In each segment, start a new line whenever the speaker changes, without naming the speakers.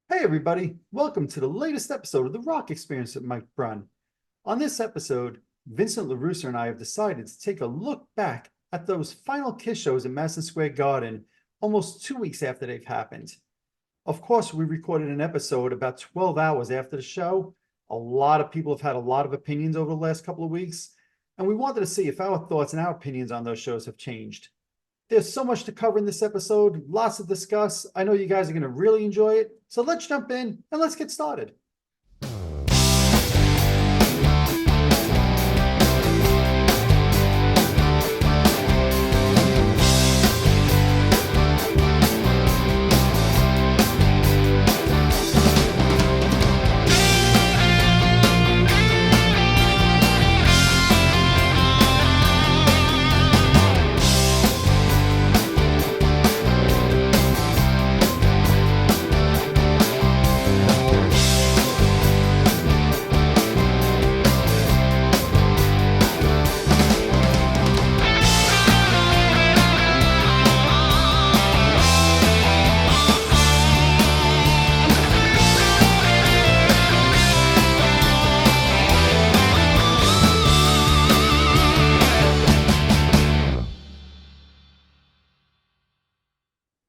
Hey everybody, welcome to the latest episode of The Rock Experience with Mike Brunn. On this episode, Vincent LaRusso and I have decided to take a look back at those final Kiss shows in Madison Square Garden almost 2 weeks after they've happened. Of course, we recorded an episode about 12 hours after the show. A lot of people have had a lot of opinions over the last couple of weeks, and we wanted to see if our thoughts and our opinions on those shows have changed. There's so much to cover in this episode, lots to discuss. I know you guys are going to really enjoy it. So let's jump in and let's get started.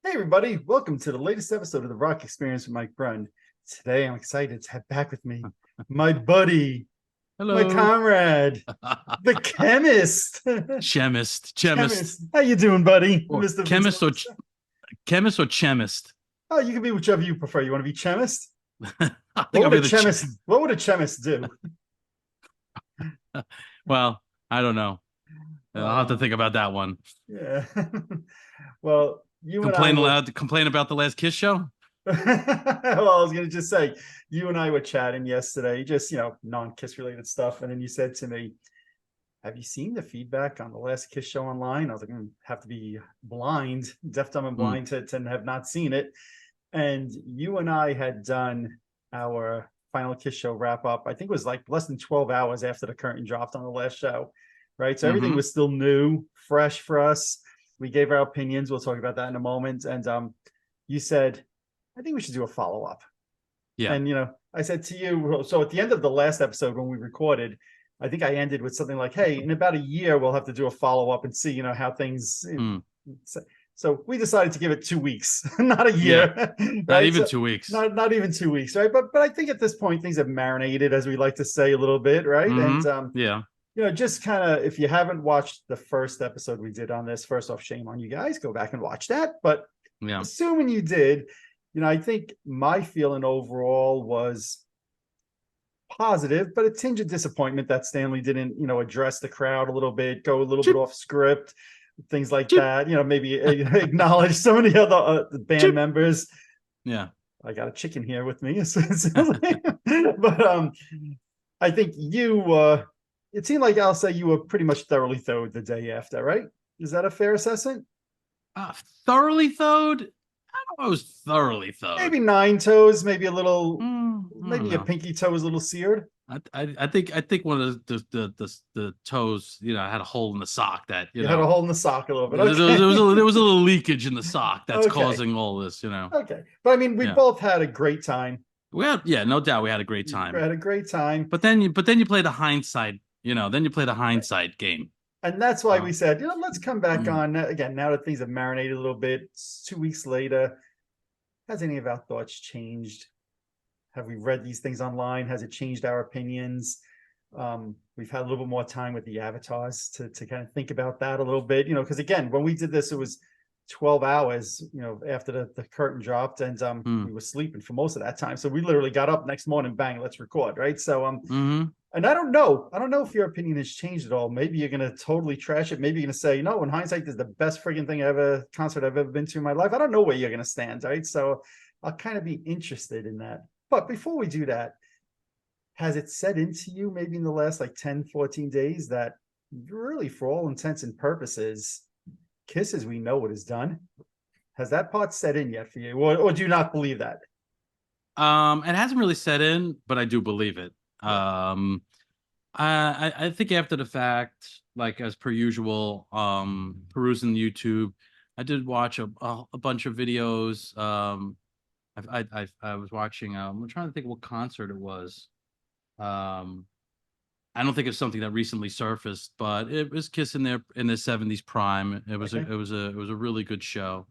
Hey everybody, welcome to the latest episode of The Rock Experience with Mike Brunn. Today I'm excited to have back with me my buddy,
Hello.
my comrade, the chemist.
Chemist.
How you doing, buddy?
Or
Mr.
chemist or
Vincent?
chemist or chemist?
Oh, you can be whichever you prefer. You want to be chemist?
I think I'll be the
chemist. What would a chemist do?
Well, I don't know. I'll have to think about that one.
Yeah. Well, you
Complain about the last Kiss show?
Well, I was gonna just say, you and I were chatting yesterday, just non-Kiss related stuff, and then you said to me, "Have you seen the feedback on the last Kiss show online?" I was like, "Have to be blind, deaf, dumb, and blind to have not seen it." And you and I had done our final Kiss show wrap up. I think it was like less than 12 hours after the curtain dropped on the last show, right? So everything was still new, fresh for us. We gave our opinions. We'll talk about that in a moment. And you said, I think we should do a follow-up.
Yeah.
And, I said to you, so at the end of the last episode when we recorded, I think I ended with something like, hey, in about a year, we'll have to do a follow-up and see, how things... So we decided to give it 2 weeks, not a year.
Yeah.
Right?
Not even 2 weeks.
Not even 2 weeks, right? But I think at this point, things have marinated, as we like to say, a little bit, right? And
yeah.
Just kind of, if you haven't watched the first episode we did on this, first off, shame on you guys, go back and watch that. But assuming you did, I think my feeling overall was positive, but a tinge of disappointment that Stanley didn't, address the crowd a little bit, go a little bit off script, things like that, maybe acknowledge some of the other band members.
Yeah.
I got a chicken here with me. But I think it seemed like, I'll say, you were pretty much thoroughly thawed the day after, right? Is that a fair assessment?
Thoroughly thawed? I don't know. I was thoroughly thawed.
Maybe 9 toes, maybe a little, maybe a pinky toe was a little seared.
I think one of the toes, had a hole in the sock that
you had a hole in the sock a little bit.
Okay. There was a little leakage in the sock that's causing all this,
Okay, but I mean, we both had a great time.
No doubt we had a great time.
We had a great time.
But then you play the hindsight. Then you play the hindsight game.
And that's why we said, let's come back on again. Now that things have marinated a little bit, it's 2 weeks later, has any of our thoughts changed? Have we read these things online? Has it changed our opinions? We've had a little bit more time with the avatars to kind of think about that a little bit, because again, when we did this, it was 12 hours, after the curtain dropped, and we were sleeping for most of that time. So we literally got up next morning, bang, let's record, right? So and I don't know if your opinion has changed at all. Maybe you're gonna totally trash it. Maybe you're gonna say, no, in hindsight, this is the best friggin' concert I've ever been to in my life. I don't know where you're gonna stand, right? So I'll kind of be interested in that. But before we do that, has it set into you maybe in the last 10, 14 days that really, for all intents and purposes, Kiss as we know it is done? Has that part set in yet for you, or do you not believe that?
It hasn't really set in, but I do believe it. I think after the fact, like as per usual, perusing YouTube, I did watch a bunch of videos, I was watching. I'm trying to think what concert it was. Um, I don't think it's something that recently surfaced, but it was Kiss in their '70s prime.
Okay.
It was a really good show.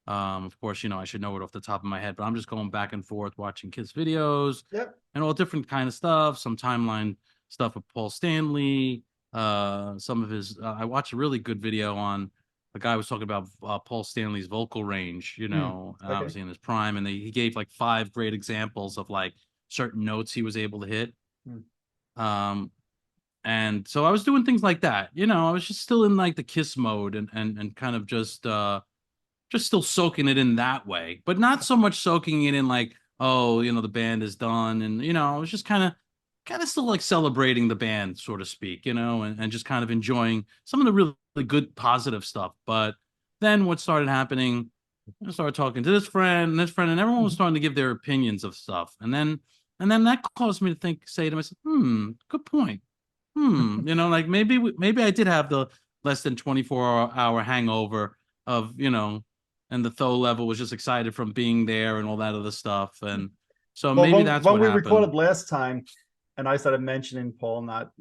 Of course, I should know it off the top of my head, but I'm just going back and forth watching Kiss videos
Yep.
and all different kind of stuff. Some timeline stuff with Paul Stanley. Some of his. I watched a really good video on a guy was talking about Paul Stanley's vocal range.
Okay.
Obviously in his prime, and he gave like 5 great examples of like certain notes he was able to hit.
Mm.
Um, and so I was doing things like that. I was just still in like the Kiss mode and kind of just still soaking it in that way, but not so much soaking it in like, oh, the band is done. And, I was just kind of still like celebrating the band, so to speak, and just kind of enjoying some of the really good positive stuff. But then what started happening, I started talking to this friend, and everyone was
Mhm.
starting to give their opinions of stuff. And then that caused me to say to myself, good point. Like maybe I did have the less than 24-hour hangover of, and the Tho level was just excited from being there and all that other stuff. And so
Well,
maybe that's
when
what
we
happened.
recorded last time, and I started mentioning Paul not,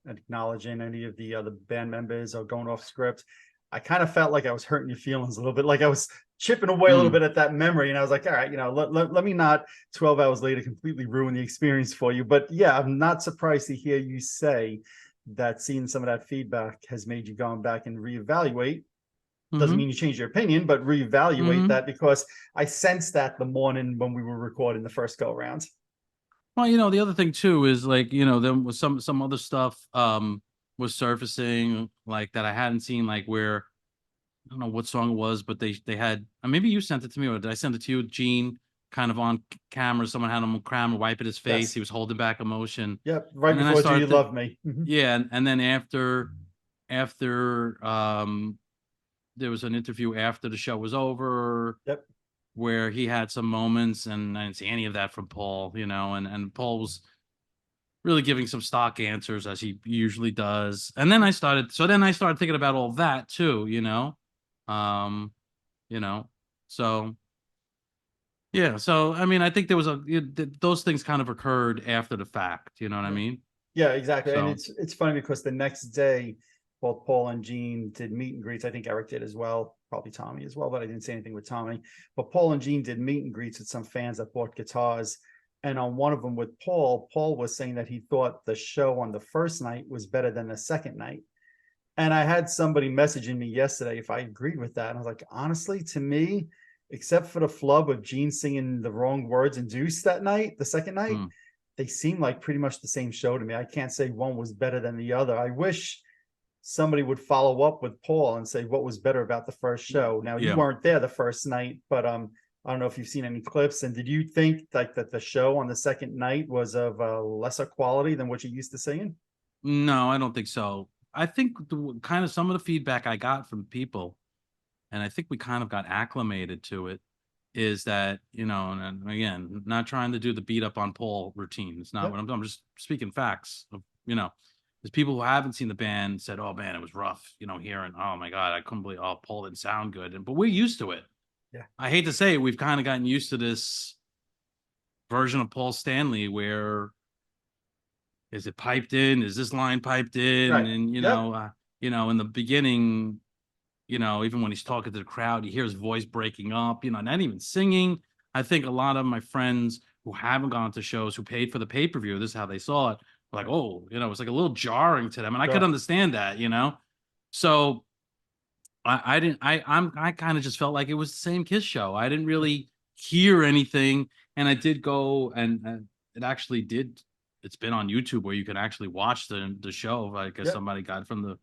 acknowledging any of the other band members or going off script, I kind of felt like I was hurting your feelings a little bit, like I was chipping away a little
Mm,
bit at that memory. And I was like, all right, let me not 12 hours later completely ruin the experience for you. But yeah, I'm not surprised to hear you say that seeing some of that feedback has made you going back and reevaluate. Doesn't
hmm
mean you change your opinion, but reevaluate
hmm
that, because I sensed that the morning when we were recording the first go round.
Well, the other thing too is like, there was some other stuff was surfacing like that I hadn't seen, like where I don't know what song it was, but they had maybe you sent it to me, or did I send it to you, Gene, kind of on camera. Someone had him on camera wiping his face. He
Yes.
was holding back emotion.
Yep. Right
And then I
before Do You
started
Love Me? Mhm.
yeah, and then after there was an interview after the show was over
Yep.
where he had some moments, and I didn't see any of that from Paul, and Paul was really giving some stock answers as he usually does. And then I started thinking about all that too, um, you know, so yeah, so I mean, I think there was those things kind of occurred after the fact, you know what I
Yeah.
mean?
Yeah, exactly. And
So,
it's funny because the next day, both Paul and Gene did meet and greets. I think Eric did as well, probably Tommy as well, but I didn't say anything with Tommy. But Paul and Gene did meet and greets with some fans that bought guitars. And on one of them with Paul, Paul was saying that he thought the show on the first night was better than the second night. And I had somebody messaging me yesterday if I agreed with that. And I was like, honestly, to me, except for the flub of Gene singing the wrong words in Deuce that night, the second night,
mm,
they seem like pretty much the same show to me. I can't say one was better than the other. I wish somebody would follow up with Paul and say what was better about the first show. Now you
yeah.
weren't there the first night, but I don't know if you've seen any clips. And did you think like that the show on the second night was of lesser quality than what you used to seeing?
No, I don't think so. I think kind of some of the feedback I got from people, and I think we kind of got acclimated to it, is that, and again, not trying to do the beat up on Paul routine. It's not what
Yep.
I'm just speaking facts of, there's people who haven't seen the band said, oh man, it was rough, hearing, oh my God, I couldn't believe, oh, Paul didn't sound good. But we're used to it.
Yeah.
I hate to say it, we've kind of gotten used to this version of Paul Stanley where is it piped in? Is this line piped in?
Right.
And
Yep.
in the beginning, even when he's talking to the crowd, you hear his voice breaking up, not even singing. I think a lot of my friends who haven't gone to shows who paid for the pay-per-view, this is how they saw it, were like,
Right.
oh, it's like a little jarring to them. And I could
Sure.
understand that. So I didn't I kind of just felt like it was the same Kiss show. I didn't really hear anything. And I did go and it actually did. It's been on YouTube where you can actually watch the show. I guess
Yep.
somebody got it from the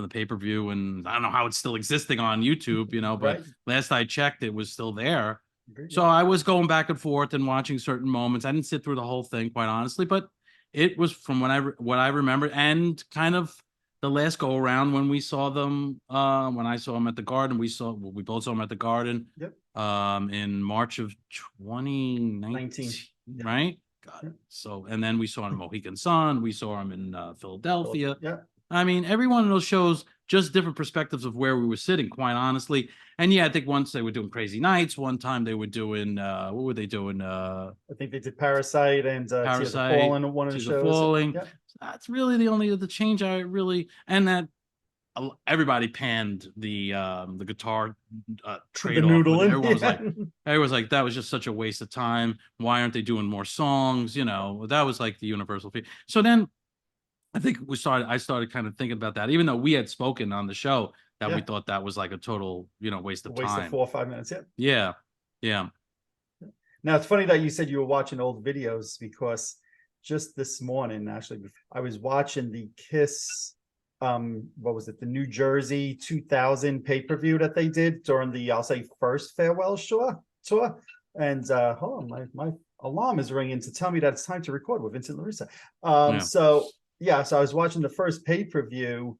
pay-per-view, and I don't know how it's still existing on YouTube, but
Right.
last I checked, it was still there.
Agreed.
So
Yep.
I was going back and forth and watching certain moments. I didn't sit through the whole thing, quite honestly, but it was from what I remember, and kind of the last go around when we saw them, when I saw them at the Garden, we both saw them at the Garden,
Yep.
in March of 2019,
19. Yeah.
right? God.
Yep.
So, and then we saw him in Mohegan Sun, we saw him in Philadelphia.
Yep.
I mean, every one of those shows, just different perspectives of where we were sitting, quite honestly. And yeah, I think once they were doing Crazy Nights, one time they were doing what were they doing?
I think they did Parasite and Tears of
Parasite,
Fallen, one of the
Tears of
shows.
Falling.
Yeah,
That's really the only the change I really, and that everybody panned the guitar
the
trade off with it.
noodling. Yeah.
Everyone was like, that was just such a waste of time. Why aren't they doing more songs? That was like the universal fee. So then I think I started kind of thinking about that, even though we had spoken on the show that we
Yeah.
thought that was like a total, waste
A
of
waste of
time.
4 or 5 minutes. Yeah.
Yeah. Yeah.
Now it's funny that you said you were watching old videos because just this morning, actually, I was watching the Kiss, what was it, the New Jersey 2000 pay-per-view that they did during the, I'll say, first farewell tour. And hold on, my alarm is ringing to tell me that it's time to record with Vincent Larissa.
Yeah.
So yeah, so I was watching the first pay-per-view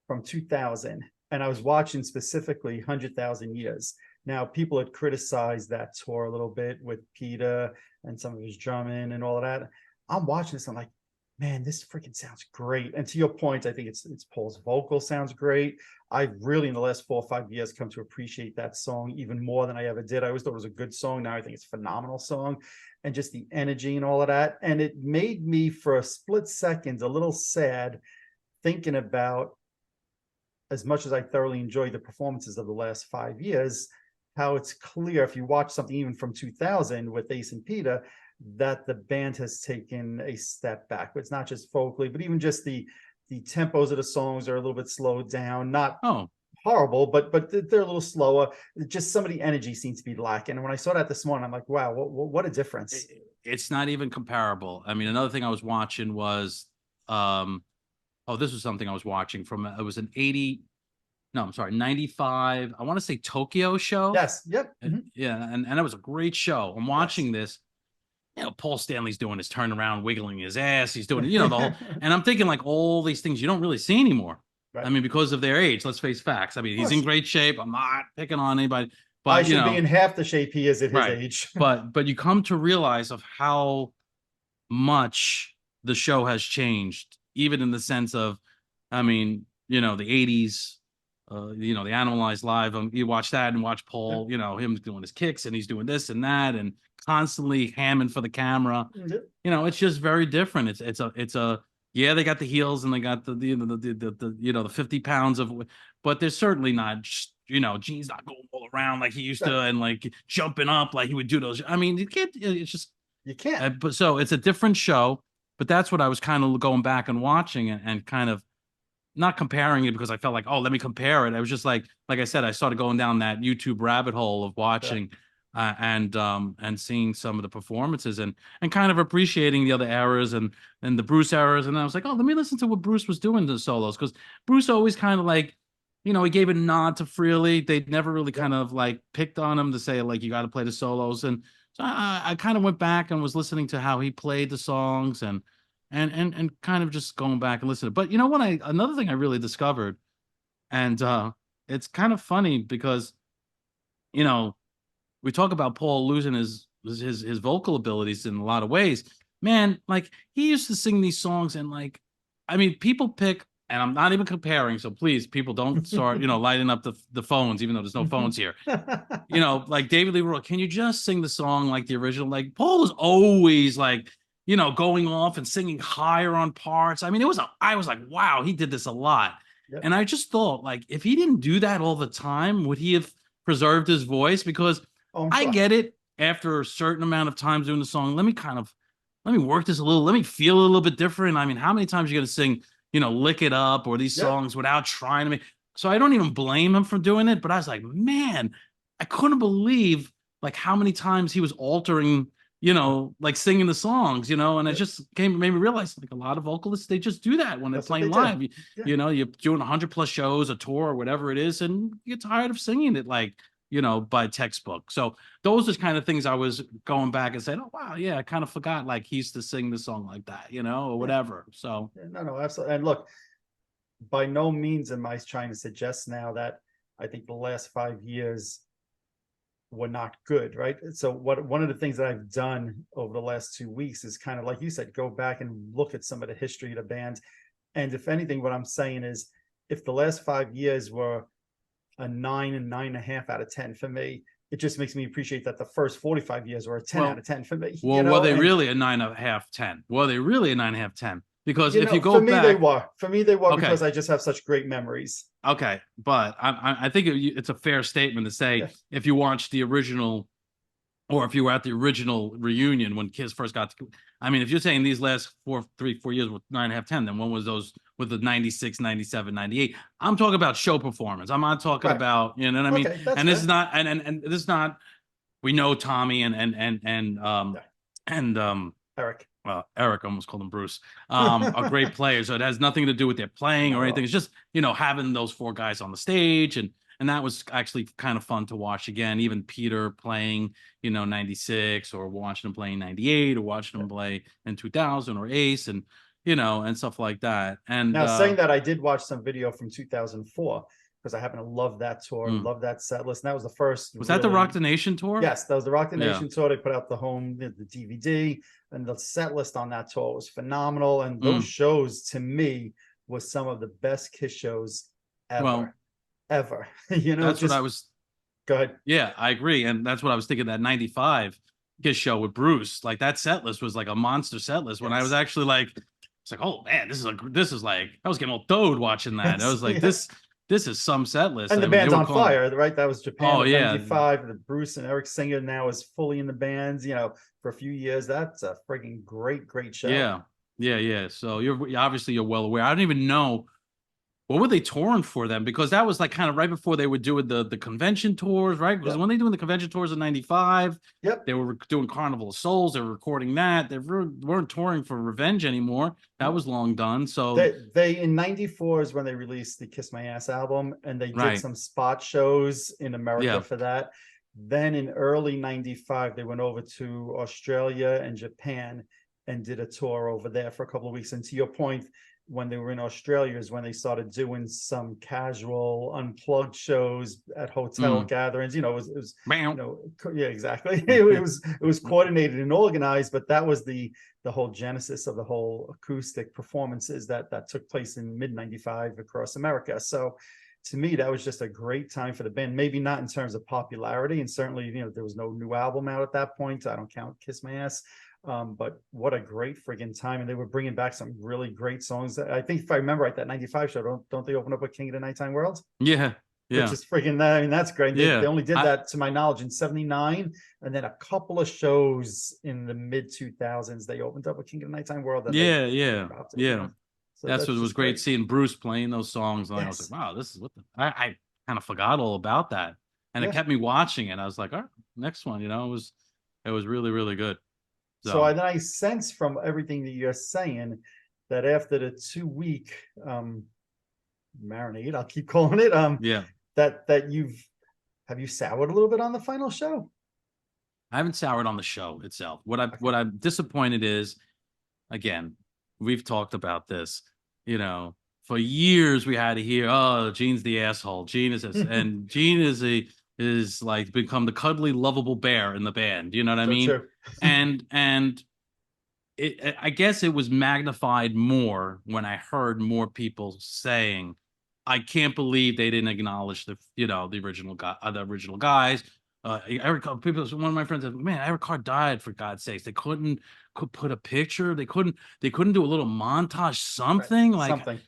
from 2000, and I was watching specifically 100,000 Years. Now, people had criticized that tour a little bit with Peter and some of his drumming and all of that. I'm watching this, I'm like, man, this freaking sounds great. And to your point, I think it's Paul's vocal sounds great. I've really, in the last 4 or 5 years, come to appreciate that song even more than I ever did. I always thought it was a good song. Now I think it's a phenomenal song, and just the energy and all of that. And it made me, for a split second, a little sad thinking about, as much as I thoroughly enjoyed the performances of the last 5 years, how it's clear if you watch something even from 2000 with Ace and Peter, that the band has taken a step back. It's not just vocally, but even just the tempos of the songs are a little bit slowed down. Not
Oh,
horrible, but they're a little slower. Just some of the energy seems to be lacking. And when I saw that this morning, I'm like, wow, what a difference.
it's not even comparable. I mean, another thing I was watching was, this was something I was watching from, it was an 80, no, I'm sorry, 95, I want to say Tokyo show.
Yes. Yep.
Yeah. And it was a great show. I'm watching this, Paul Stanley's doing his turnaround, wiggling his ass. He's doing, the whole, and I'm thinking like all these things you don't really see anymore.
Right.
I mean, because of their age, let's face facts. I mean, he's in great shape. I'm not picking on anybody, but
I should be in half the shape he is at his
right.
age.
but you come to realize of how much the show has changed, even in the sense of, I mean, the 80s, the Animalized Live. You watch that and watch Paul, him doing his kicks, and he's doing this and that, and constantly hamming for the camera. It's just very different. It's a yeah, they got the heels and they got the 50 pounds of, but they're certainly not, Gene's not going all around like he used to, and like jumping up like he would do those. I mean, you can't. It's just
you can't.
But so it's a different show. But that's what I was kind of going back and watching, and kind of not comparing it because I felt like, oh, let me compare it. I was just like I said, I started going down that YouTube rabbit hole of watching and seeing some of the performances, and kind of appreciating the other eras and the Bruce eras. And I was like, oh, let me listen to what Bruce was doing to the solos, because Bruce always kind of like, he gave a nod to Freely. They'd never really kind of like picked on him to say like, you got to play the solos. And so I kind of went back and was listening to how he played the songs, and kind of just going back and listening. But another thing I really discovered, and it's kind of funny because, we talk about Paul losing his vocal abilities in a lot of ways. Man, like he used to sing these songs, and like, I mean, people pick, and I'm not even comparing, so please, people don't start, lighting up the phones, even though there's no phones here. Like David Lee Roth, can you just sing the song like the original? Like Paul was always like, going off and singing higher on parts. I mean, I was like, wow, he did this a lot.
Yep.
And I just thought, like, if he didn't do that all the time, would he have preserved his voice? Because I get it, after a certain amount of time doing the song, let me work this a little, let me feel a little bit different. I mean, how many times are you going to sing, Lick It Up or these songs without trying to make, so I don't even blame him for doing it, but I was like, man, I couldn't believe like how many times he was altering, like singing the songs, and it just made me realize like a lot of vocalists, they just do that when they're playing live. You're doing 100+ shows, a tour, or whatever it is, and you get tired of singing it like, by textbook. So those are kind of things I was going back and saying, oh, wow, yeah, I kind of forgot like he used to sing the song like that, or whatever. So
no, absolutely. And look, by no means am I trying to suggest now that I think the last 5 years were not good, right? So one of the things that I've done over the last 2 weeks is kind of like you said, go back and look at some of the history of the band. And if anything, what I'm saying is, if the last 5 years were a 9 and 9.5 out of 10 for me, it just makes me appreciate that the first 45 years were a 10 out of 10 for me.
Well, were they really a 9.5, 10? Were they really a 9.5, 10? Because if you go
for me,
back,
they were
okay,
because I just have such great memories.
Okay, but I think it's a fair statement to say
Yeah.
if you watched the original, or if you were at the original reunion when Kiss first got to, I mean, if you're saying these last 4 years with 9.5, 10, then when was those with the 96, 97, 98? I'm talking about show performance. I'm not talking
Right.
about, you know what I mean?
Okay, that's
And this
fair.
is not, and this is not, we know Tommy and
Eric.
well, Eric, almost called him Bruce, are great players. So it has nothing to do with their playing
Not
or
at
anything.
all.
It's just, you know, having those four guys on the stage, and that was actually kind of fun to watch again. Even Peter playing, you know, 96, or watching him playing 98, or watching him play in 2000, or Ace, and, you know, and stuff like that. And
Now, saying that, I did watch some video from 2004 because I happen to love that tour, love that set list. And that was the first.
Was that the Rock the Nation tour?
Yes, that was the Rock the
Yeah.
Nation tour. They put out the DVD, and the set list on that tour was phenomenal. And those shows, to me, was some of the best Kiss shows ever.
Well,
ever. You know,
that's what I was.
Go ahead.
Yeah, I agree, and that's what I was thinking. That 95 Kiss show with Bruce, like that set list was like a monster set list. When I was actually like, it's like, oh man, this is like, I was getting all thrilled watching that. I was like, this is some set list.
And the band's on fire, right? That was Japan.
Oh yeah,
95. The Bruce and Eric Singer now is fully in the bands. You know, for a few years. That's a freaking great show.
Yeah. So you're obviously well aware. I don't even know what were they touring for them, because that was like kind of right before they were doing the convention tours, right? Because when they doing the convention tours in 95, they were doing Carnival of Souls. They were recording that. They weren't touring for Revenge anymore. That was long done. So
they in 94 is when they released the Kiss My Ass album, and they did some spot shows in America for that. Then in early 95, they went over to Australia and Japan and did a tour over there for a couple of weeks. And to your point, when they were in Australia is when they started doing some casual unplugged shows at hotel gatherings. You know, it was you know, yeah, exactly. It was coordinated and organized, but that was the whole genesis of the whole acoustic performances that took place in mid 95 across America. So to me, that was just a great time for the band. Maybe not in terms of popularity, and certainly, you know, there was no new album out at that point. I don't count Kiss My Ass. But what a great friggin' time. And they were bringing back some really great songs. I think if I remember right, that 95 show, don't they open up with King of the Nighttime World?
Yeah.
Which is friggin', I mean, that's great.
Yeah.
They only did that, to my knowledge, in 79. And then a couple of shows in the mid 2000s, they opened up with King of the Nighttime World. And
yeah.
You know? So
that's what was great seeing Bruce playing those songs. And I was like, wow, this is what I kind of forgot all about that. And it kept me watching it. I was like, all right, next one, you know, it was really, really good.
So I sense from everything that you're saying that after the 2-week marinade, I'll keep calling it, that have you soured a little bit on the final show?
I haven't soured on the show itself. What I'm disappointed is, again, we've talked about this, you know, for years we had to hear, oh, Gene's the asshole. Gene is this, and Gene is like become the cuddly, lovable bear in the band. You know what I mean?
True.
And I guess it was magnified more when I heard more people saying, I can't believe they didn't acknowledge the original guys. Eric, one of my friends said, man, Eric Carr died, for God's sakes. They couldn't put a picture. They couldn't do a little montage, something.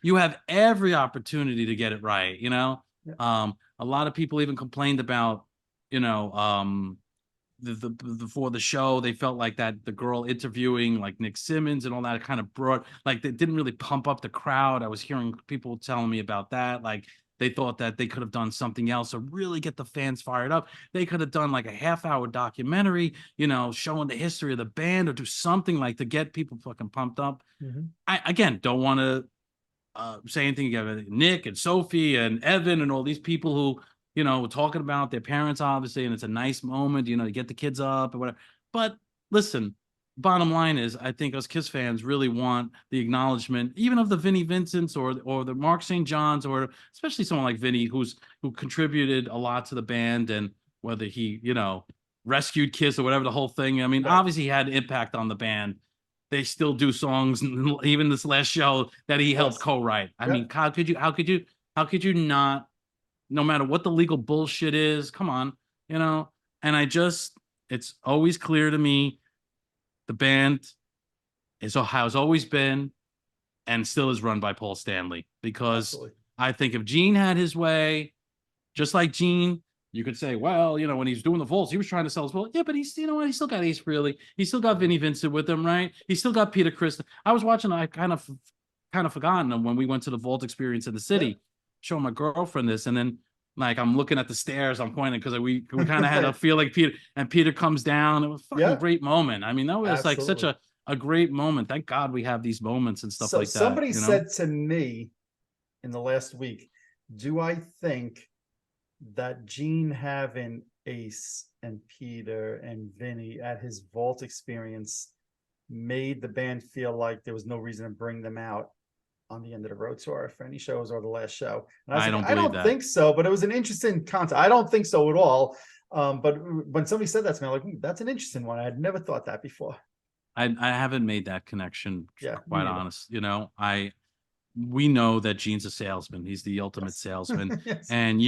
You have every opportunity to get it right, you know? Yeah. A lot of people even complained about, you know, before the show, they felt like that the girl interviewing like Nick Simmons and all that kind of brought, like, they didn't really pump up the crowd. I was hearing people telling me about that. Like, they thought that they could have done something else to really get the fans fired up. They could have done like a half-hour documentary, you know, showing the history of the band, or do something like to get people fucking pumped up. I, again, don't want to say anything against Nick and Sophie and Evan and all these people who, you know, talking about their parents, obviously, and it's a nice moment, you know, to get the kids up or whatever. But listen, bottom line is, I think us Kiss fans really want the acknowledgement, even of the Vinnie Vincents or the Mark St. Johns, or especially someone like Vinnie, who contributed a lot to the band, and whether he, you know, rescued Kiss or whatever the whole thing. I mean, obviously he had an impact on the band. they still do songs, even this last show that he helped
Yes.
co-write. I
Yep.
mean, how could you not, no matter what the legal bullshit is, come on, you know? And it's always clear to me the band has always been and still is run by Paul Stanley, because
Absolutely.
I think if Gene had his way, just like Gene, you could say, well, when he's doing the Volts, he was trying to sell his Volt. Yeah, but he's, what? He still got Ace Frehley. He still got Vinnie Vincent with him, right? He still got Peter Chris. I was watching, I kind of forgotten him when we went to the Vault experience in the city,
Yep.
showing my girlfriend this. And then, like, I'm looking at the stairs, I'm pointing because we kind of had a feel like Peter comes down. It was a fucking
Yeah,
great moment. I mean, that was like such
absolutely.
a great moment. Thank God we have these moments and stuff
So
like that,
somebody said to me in the last week, do I think that Gene having Ace and Peter and Vinny at his Vault experience made the band feel like there was no reason to bring them out on the end of the road tour for any shows or the last show? And I was
I
like,
don't
I
believe
don't
that.
think so, but it was an interesting concept. I don't think so at all. But when somebody said that to me, I'm like, that's an interesting one. I had never thought that before.
I haven't made that connection,
Yeah, me
quite
neither.
honest. We know that Gene's a salesman. He's the ultimate
Yes.
salesman.
Yes.
And,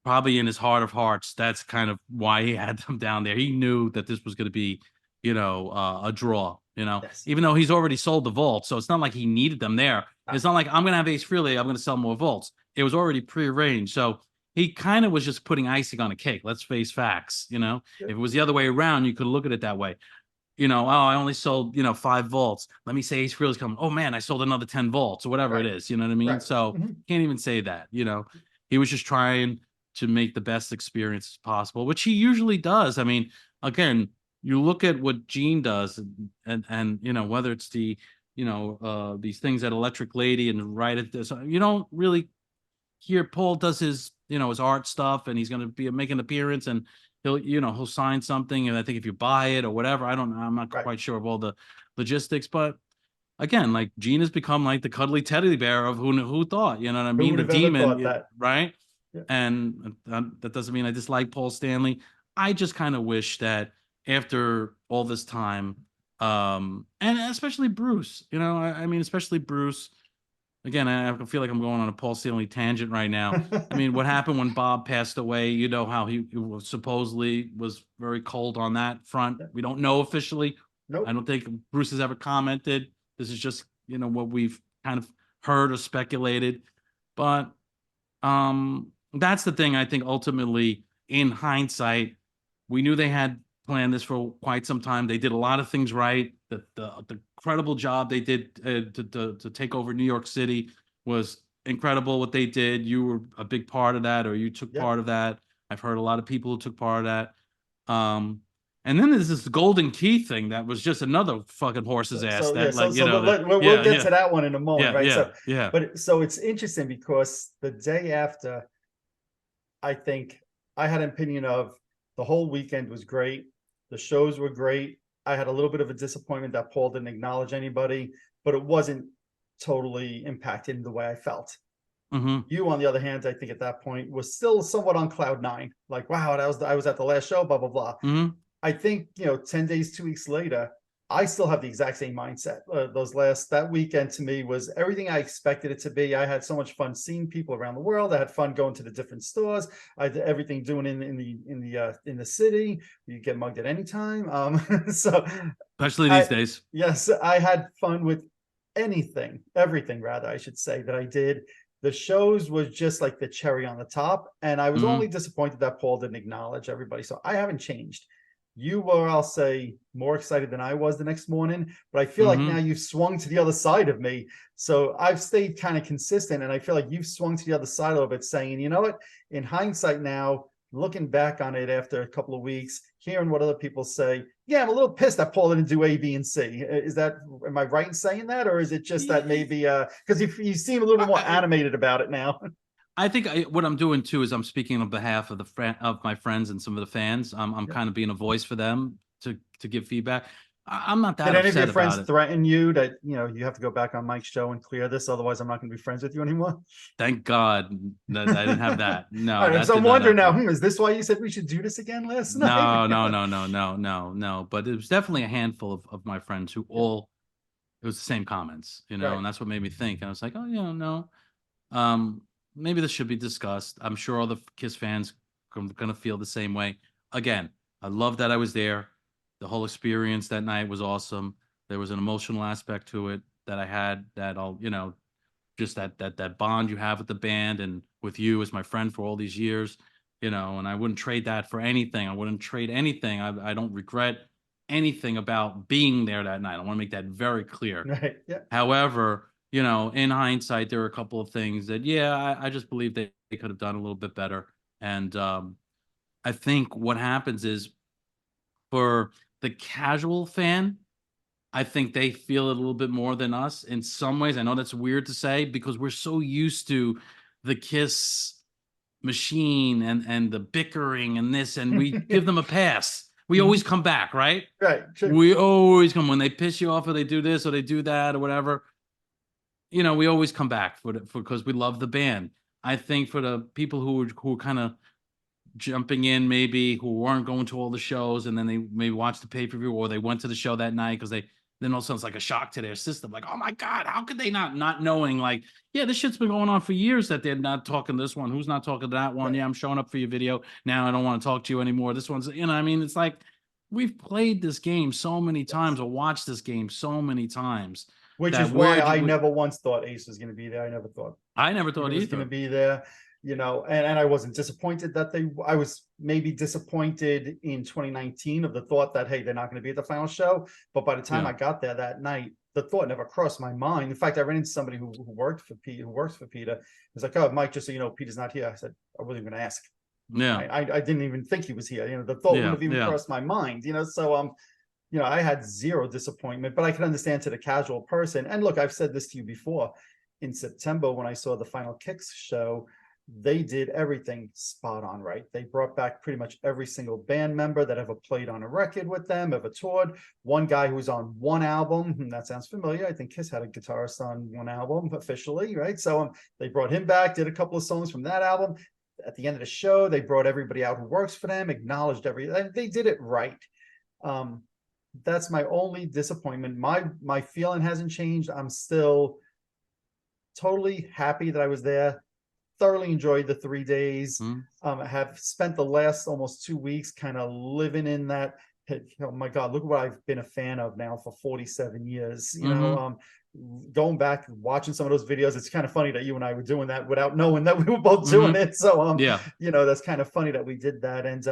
probably in his heart of hearts, that's kind of why he had them down there. He knew that this was going to be, a draw,
Yes.
even though he's already sold the vault. So it's not like he needed them there.
Ah,
It's not like I'm going to have Ace Frehley, I'm going to sell more vaults. It was already prearranged. So he kind of was just putting icing on a cake. Let's face facts. If
yep.
it was the other way around, you could look at it that way. I only sold, 5 volts. Let me say Ace Frehley's coming. Oh man, I sold another 10 volts or whatever it
Right.
is. You know what I mean?
Right.
So
Mhm.
can't even say that. He was just trying to make the best experience possible, which he usually does. I mean, again, you look at what Gene does, and whether it's these things at Electric Lady and right at this, you don't really hear Paul does his art stuff, and he's going to be making an appearance, and he'll sign something, and I think if you buy it or whatever, I don't know, I'm not
Right.
quite sure of all the logistics, but again, like, Gene has become like the cuddly teddy bear of who thought, you know what I
Who
mean,
would
the
have ever
demon,
thought that?
right?
Yeah.
And that doesn't mean I dislike Paul Stanley. I just kind of wish that after all this time, and especially Bruce, I mean, especially Bruce. Again, I feel like I'm going on a Paul Stanley tangent right now. I mean, what happened when Bob passed away? You know how he supposedly was very cold on that front.
Yeah.
We don't know officially. I
Nope.
don't think Bruce has ever commented. This is just, what we've kind of heard or speculated. But that's the thing. I think ultimately, in hindsight, we knew they had planned this for quite some time. They did a lot of things right. The incredible job they did to take over New York City was incredible. What they did, you were a big part of that, or you took
Yeah.
part of that. I've heard a lot of people who took part of that. And then there's this golden key thing that was just another fucking horse's ass.
Yeah,
That, like,
we'll
yeah,
get
yeah,
to that one in a moment,
yeah,
right?
yeah, yeah.
But so it's interesting because the day after, I think I had an opinion of the whole weekend was great. The shows were great. I had a little bit of a disappointment that Paul didn't acknowledge anybody, but it wasn't totally impacted the way I felt.
Mm-hmm.
You, on the other hand, I think at that point was still somewhat on cloud nine. Like, wow, I was at the last show, blah blah blah.
Mm-hmm.
I think 10 days, 2 weeks later, I still have the exact same mindset. That weekend to me was everything I expected it to be. I had so much fun seeing people around the world. I had fun going to the different stores. I did everything doing in the city. You get mugged at any time. So
Especially these
I
days.
yes, I had fun with everything rather, I should say, that I did. The shows was just like the cherry on the top, and I was
Mm-hmm.
only disappointed that Paul didn't acknowledge everybody. So I haven't changed. You were, I'll say, more excited than I was the next morning, but I feel like now
Mm-hmm.
you've swung to the other side of me. So I've stayed kind of consistent, and I feel like you've swung to the other side a little bit, saying, you know what, in hindsight now, looking back on it after a couple of weeks, hearing what other people say, yeah, I'm a little pissed that Paul didn't do A, B, and C. Am I right in saying that? Or is it just that maybe, because you seem a little bit more
I,
animated about it now?
I think what I'm doing too is I'm speaking on behalf of of my friends and some of the fans. I'm
Yeah.
kind of being a voice for them to give feedback. I'm not that
Did any of your
upset
friends
about it.
threaten you that, you have to go back on Mike's show and clear this, otherwise I'm not going to be friends with you anymore?
Thank God that I didn't have that.
All
No,
right,
that
so I'm
did not
wondering now,
happen.
is this why you said we should do this again last night?
No, no, no, no, no, no, no. But it was definitely a handful of my friends who
Yeah,
all, it was the same comments,
right,
and that's what made me think. And I was like, oh, no. Um, Maybe this should be discussed. I'm sure all the Kiss fans are gonna feel the same way. Again, I love that I was there. The whole experience that night was awesome. There was an emotional aspect to it that I had that I'll, just that bond you have with the band and with you as my friend for all these years, and I wouldn't trade that for anything. I wouldn't trade anything. I don't regret anything about being there that night. I want to make that very clear.
right, yeah.
However, in hindsight, there are a couple of things that, yeah, I just believe they could have done a little bit better. And I think what happens is for the casual fan, I think they feel it a little bit more than us in some ways. I know that's weird to say because we're so used to the Kiss machine and the bickering and this, and we give them a pass. We always come back, right?
Right, sure.
We always come when they piss you off or they do this or they do that or whatever. We always come back for because we love the band. I think for the people who are kind of jumping in, maybe who weren't going to all the shows, and then they maybe watched the pay-per-view or they went to the show that night because they then all of a sudden it's like a shock to their system. Like, oh my God, how could they not knowing, like, yeah, this shit's been going on for years that they're not talking to this one. Who's not talking to that one?
Right.
Yeah, I'm showing up for your video. Now I don't want to talk to you anymore. This one's, I mean, it's like we've played this game so many times
Yes.
or watched this game so many times
Which
that
is why I never once thought Ace was going to be there. I never thought
I never thought
Peter was going to
either.
be there, and I wasn't disappointed that I was maybe disappointed in 2019 of the thought that, hey, they're not going to be at the final show. But by the time
Yeah.
I got there that night, the thought never crossed my mind. In fact, I ran into somebody who worked for Peter, who works for Peter. It was like, oh, Mike, just so you know, Peter's not here. I said, I wasn't even going to ask.
Yeah.
I didn't even think he was here. The thought wouldn't
Yeah.
have even
Yeah.
crossed my mind, so I had zero disappointment, but I can understand to the casual person. And look, I've said this to you before. In September, when I saw the Final Kicks show, they did everything spot on, right? They brought back pretty much every single band member that ever played on a record with them, ever toured. One guy who was on one album, that sounds familiar. I think Kiss had a guitarist on one album officially, right? So they brought him back, did a couple of songs from that album. At the end of the show, they brought everybody out who works for them, acknowledged everything. They did it right. That's my only disappointment. My feeling hasn't changed. I'm still totally happy that I was there. Thoroughly enjoyed the 3 days. I have spent the last almost 2 weeks kind of living in that. Oh my God, look what I've been a fan of now for 47 years. Going back and watching some of those videos, it's kind of funny that you and I were doing that without knowing that we were both doing it. So
Yeah.
that's kind of funny that we did that. And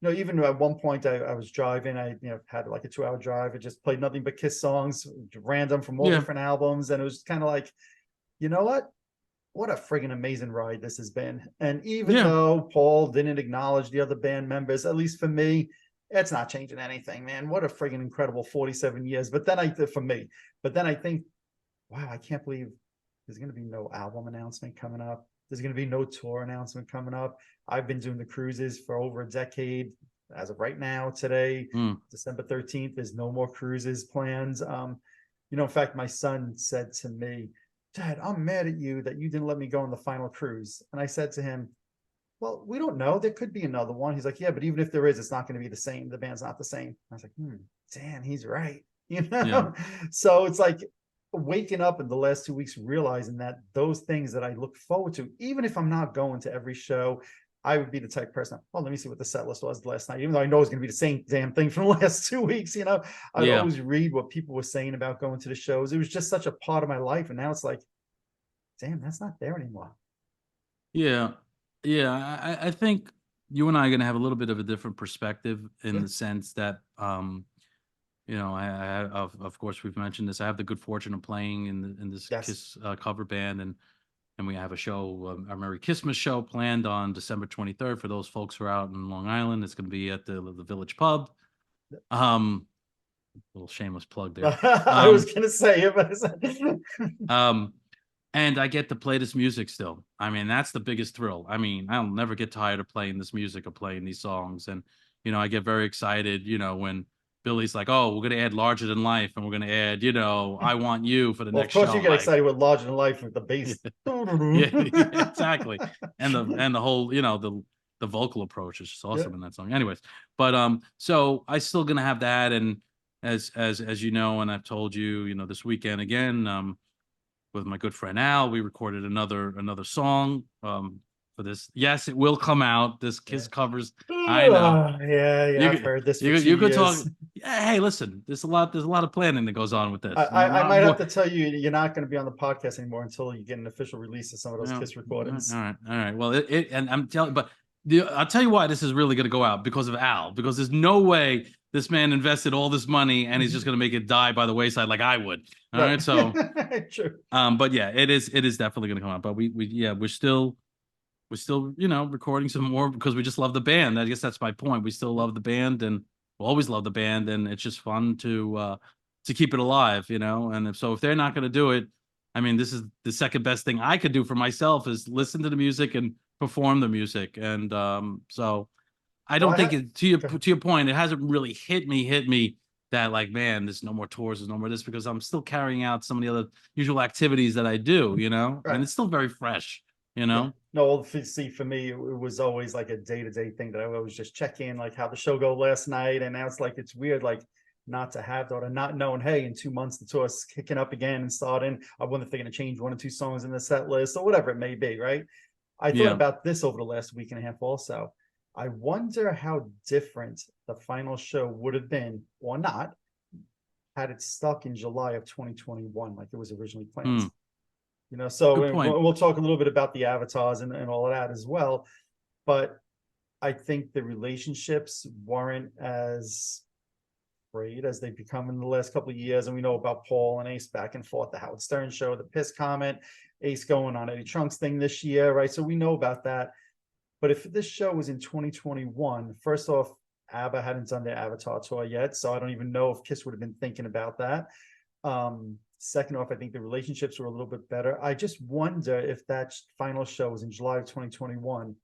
even at one point I was driving, I had like a 2-hour drive. I just played nothing but Kiss songs, random from all
Yeah.
different albums, and it was kind of like, you know what a friggin' amazing ride this has been. And even
Yeah.
though Paul didn't acknowledge the other band members, at least for me, it's not changing anything, man. What a friggin' incredible 47 years. But then I think, wow, I can't believe there's going to be no album announcement coming up. There's going to be no tour announcement coming up. I've been doing the cruises for over a decade. As of right now, today, December 13th, there's no more cruises plans. In fact, my son said to me, Dad, I'm mad at you that you didn't let me go on the final cruise. And I said to him, well, we don't know. There could be another one. He's like, yeah, but even if there is, it's not going to be the same. The band's not the same. I was like, damn, he's right.
Yeah.
So it's like waking up in the last 2 weeks, realizing that those things that I look forward to, even if I'm not going to every show, I would be the type of person, let me see what the set list was last night, even though I know it's going to be the same damn thing from the last 2 weeks. I'd always read what people were saying about going to the shows. It was just such a part of my life. And now it's like, damn, that's not there anymore.
Yeah. Yeah. I think you and I are going to have a little bit of a different perspective in the sense that, I of course we've mentioned this. I have the good fortune of playing in this Kiss cover band, and we have a show, our Merry Christmas show, planned on December 23rd. For those folks who are out in Long Island, it's going to be at the Village Pub. Little shameless plug there.
I was going to say it, but
and I get to play this music still. I mean, that's the biggest thrill. I mean, I'll never get tired of playing this music or playing these songs. And, I get very excited, when Billy's like, oh, we're gonna add larger than life, and we're gonna add, I want you for the
Well, of
next
course
show.
you
I'm
get
like,
excited with larger than life with the bass.
yeah, exactly. And the whole, the vocal approach is just
Yeah.
awesome in that song. Anyways, but so I still gonna have that, and as you know, and I've told you, this weekend again, with my good friend Al, we recorded another song for this. Yes, it will come out. This Kiss
Yeah.
covers. I know.
Yeah, I've heard this for 2
You could talk.
years.
Yeah, hey, listen, there's a lot of planning that goes on with this.
I might have to tell you, you're not going to be on the podcast anymore until you get an official release of some of those Kiss recordings.
All right. Well, and I'm telling, but I'll tell you why this is really going to go out because of Al. Because there's no way this man invested all this money and he's just going to make it die by the wayside like I would. All right, so
True.
but yeah, it is definitely going to come out. But we're still recording some more because we just love the band. I guess that's my point. We still love the band and we'll always love the band, and it's just fun to keep it alive, And if they're not going to do it, I mean, this is the second best thing I could do for myself is listen to the music and perform the music. And so I don't think it, to your point, it hasn't really hit me that like, man, there's no more tours, there's no more this, because I'm still carrying out some of the other usual activities that I do,
Right.
and it's still very fresh,
Yeah. No, see, for me, it was always like a day-to-day thing that I always just check in, like how the show go last night. And now it's like, it's weird, like not to have that or not knowing, hey, in 2 months, the tour's kicking up again and starting. I wonder if they're going to change 1 or 2 songs in the set list or whatever it may be, right? I thought about this over the last week and a half also. I wonder how different the final show would have been or not had it stuck in July of 2021, like it was originally planned. So we'll talk a little bit about the avatars and all of that as well. But I think the relationships weren't as great as they've become in the last couple of years. And we know about Paul and Ace back and forth, the Howard Stern show, the piss comment, Ace going on Eddie Trunk's thing this year, right? So we know about that. But if this show was in 2021, first off, ABBA hadn't done their Avatar tour yet, so I don't even know if Kiss would have been thinking about that. Second off, I think the relationships were a little bit better. I just wonder if that final show was in July of 2021,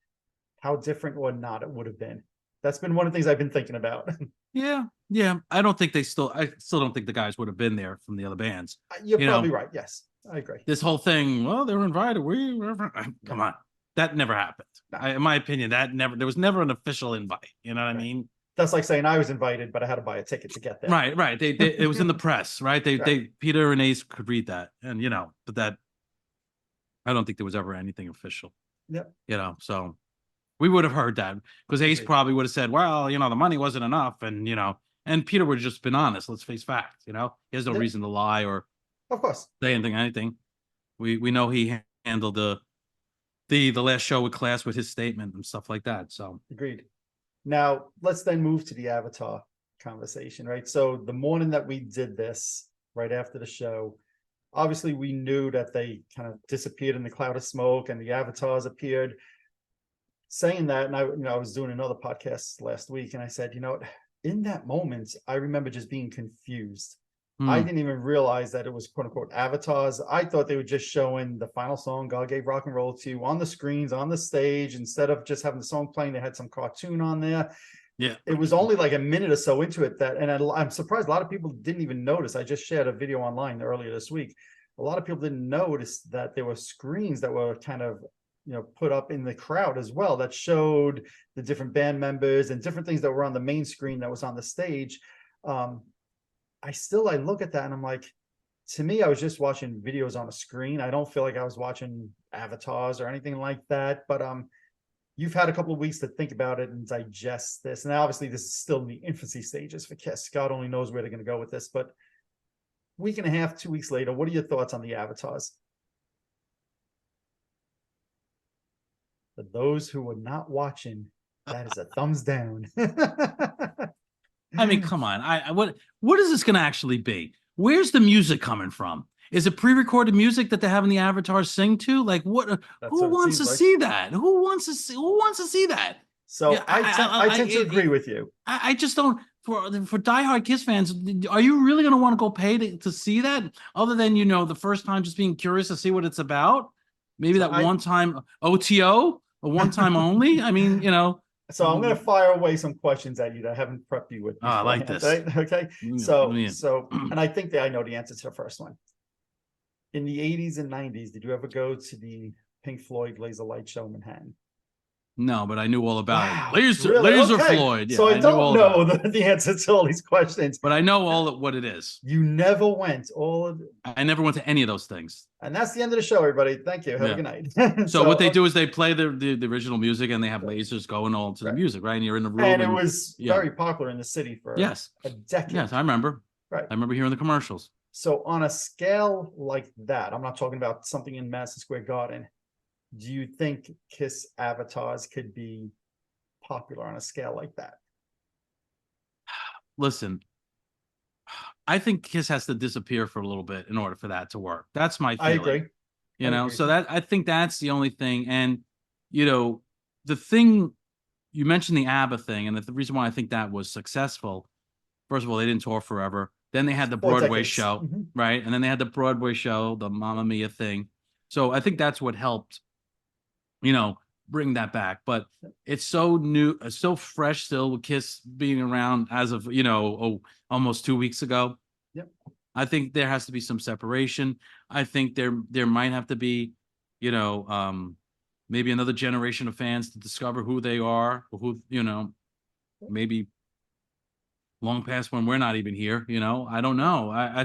how different or not it would have been. That's been one of the things I've been thinking about.
Yeah. I still don't think the guys would have been there from the other bands.
You're probably right. Yes, I agree.
This whole thing, well, they were invited. Come on. That never happened. In my opinion, there was never an official invite. You know what I mean?
That's like saying I was invited, but I had to buy a ticket to get there.
Right. It was in the press, right? Peter and Ace could read that, and but that I don't think there was ever anything official.
Yep.
So we would have heard that because Ace probably would have said, well, the money wasn't enough, and Peter would have just been honest. Let's face facts. He has no reason to lie or,
of course,
say anything. We know he handled the last show with Class with his statement and stuff like that. So
agreed. Now let's then move to the Avatar conversation, right? So the morning that we did this, right after the show, obviously we knew that they kind of disappeared in the cloud of smoke and the avatars appeared. Saying that, and I was doing another podcast last week, and I said, in that moment, I remember just being confused. I didn't even realize that it was quote unquote avatars. I thought they were just showing the final song, God Gave Rock and Roll to You, on the screens, on the stage. Instead of just having the song playing, they had some cartoon on there.
Yeah.
It was only like a minute or so into it and I'm surprised a lot of people didn't even notice. I just shared a video online earlier this week. A lot of people didn't notice that there were screens that were kind of put up in the crowd as well that showed the different band members and different things that were on the main screen that was on the stage. I look at that and I'm like, to me, I was just watching videos on a screen. I don't feel like I was watching avatars or anything like that. But you've had a couple of weeks to think about it and digest this. And obviously this is still in the infancy stages for Kiss. God only knows where they're going to go with this. But week and a half, 2 weeks later, what are your thoughts on the avatars? For those who were not watching, that is a thumbs down.
I mean, come on. What is this going to actually be? Where's the music coming from? Is it pre-recorded music that they're having the avatars sing to? Like what? Who wants to see that? Who wants to see that?
So yeah, I tend to agree with you.
I just don't. For diehard Kiss fans, are you really going to want to go pay to see that? Other than the first time just being curious to see what it's about. Maybe that one time OTO, a one time only. I mean,
So I'm going to fire away some questions at you that I haven't prepped you with
Oh, I like
beforehand,
this.
right? Okay.
Yeah.
And I think that I know the answer to the first one. In the 80s and 90s, did you ever go to the Pink Floyd Laser Light Show in Manhattan?
No, but I knew all about it.
Wow, really?
Laser
Okay.
Floyd. Yeah,
So I
I knew
don't
all about
know
it.
the answer to all these questions.
But I know what it is.
You never went all of,
I never went to any of those things.
and that's the end of the show, everybody. Thank you. Have a
Yeah.
good night.
So what they do is they play the original music and they have lasers going all to the
Right.
music, right? And you're in the room.
And it was
yeah.
very popular in the city for
Yes.
a decade.
Yes, I remember.
Right.
I remember hearing the commercials.
So on a scale like that, I'm not talking about something in Madison Square Garden. Do you think Kiss avatars could be popular on a scale like that?
Listen, I think Kiss has to disappear for a little bit in order for that to work. That's my feeling.
I agree.
You know, so that I think that's the only thing. And, you know, the thing you mentioned, the ABBA thing, and the reason why I think that was successful, first of all, they didn't tour forever. Then they had the Broadway show, right? And then they had the Broadway show, the Mamma Mia thing. So I think that's what helped, you know, bring that back. But it's so new, so fresh still with Kiss being around as of, you know, almost 2 weeks ago.
Yep.
I think there has to be some separation. I think there might have to be, you know, maybe another generation of fans to discover who they are, or who, you know, maybe long past when we're not even here, you know. I don't know. I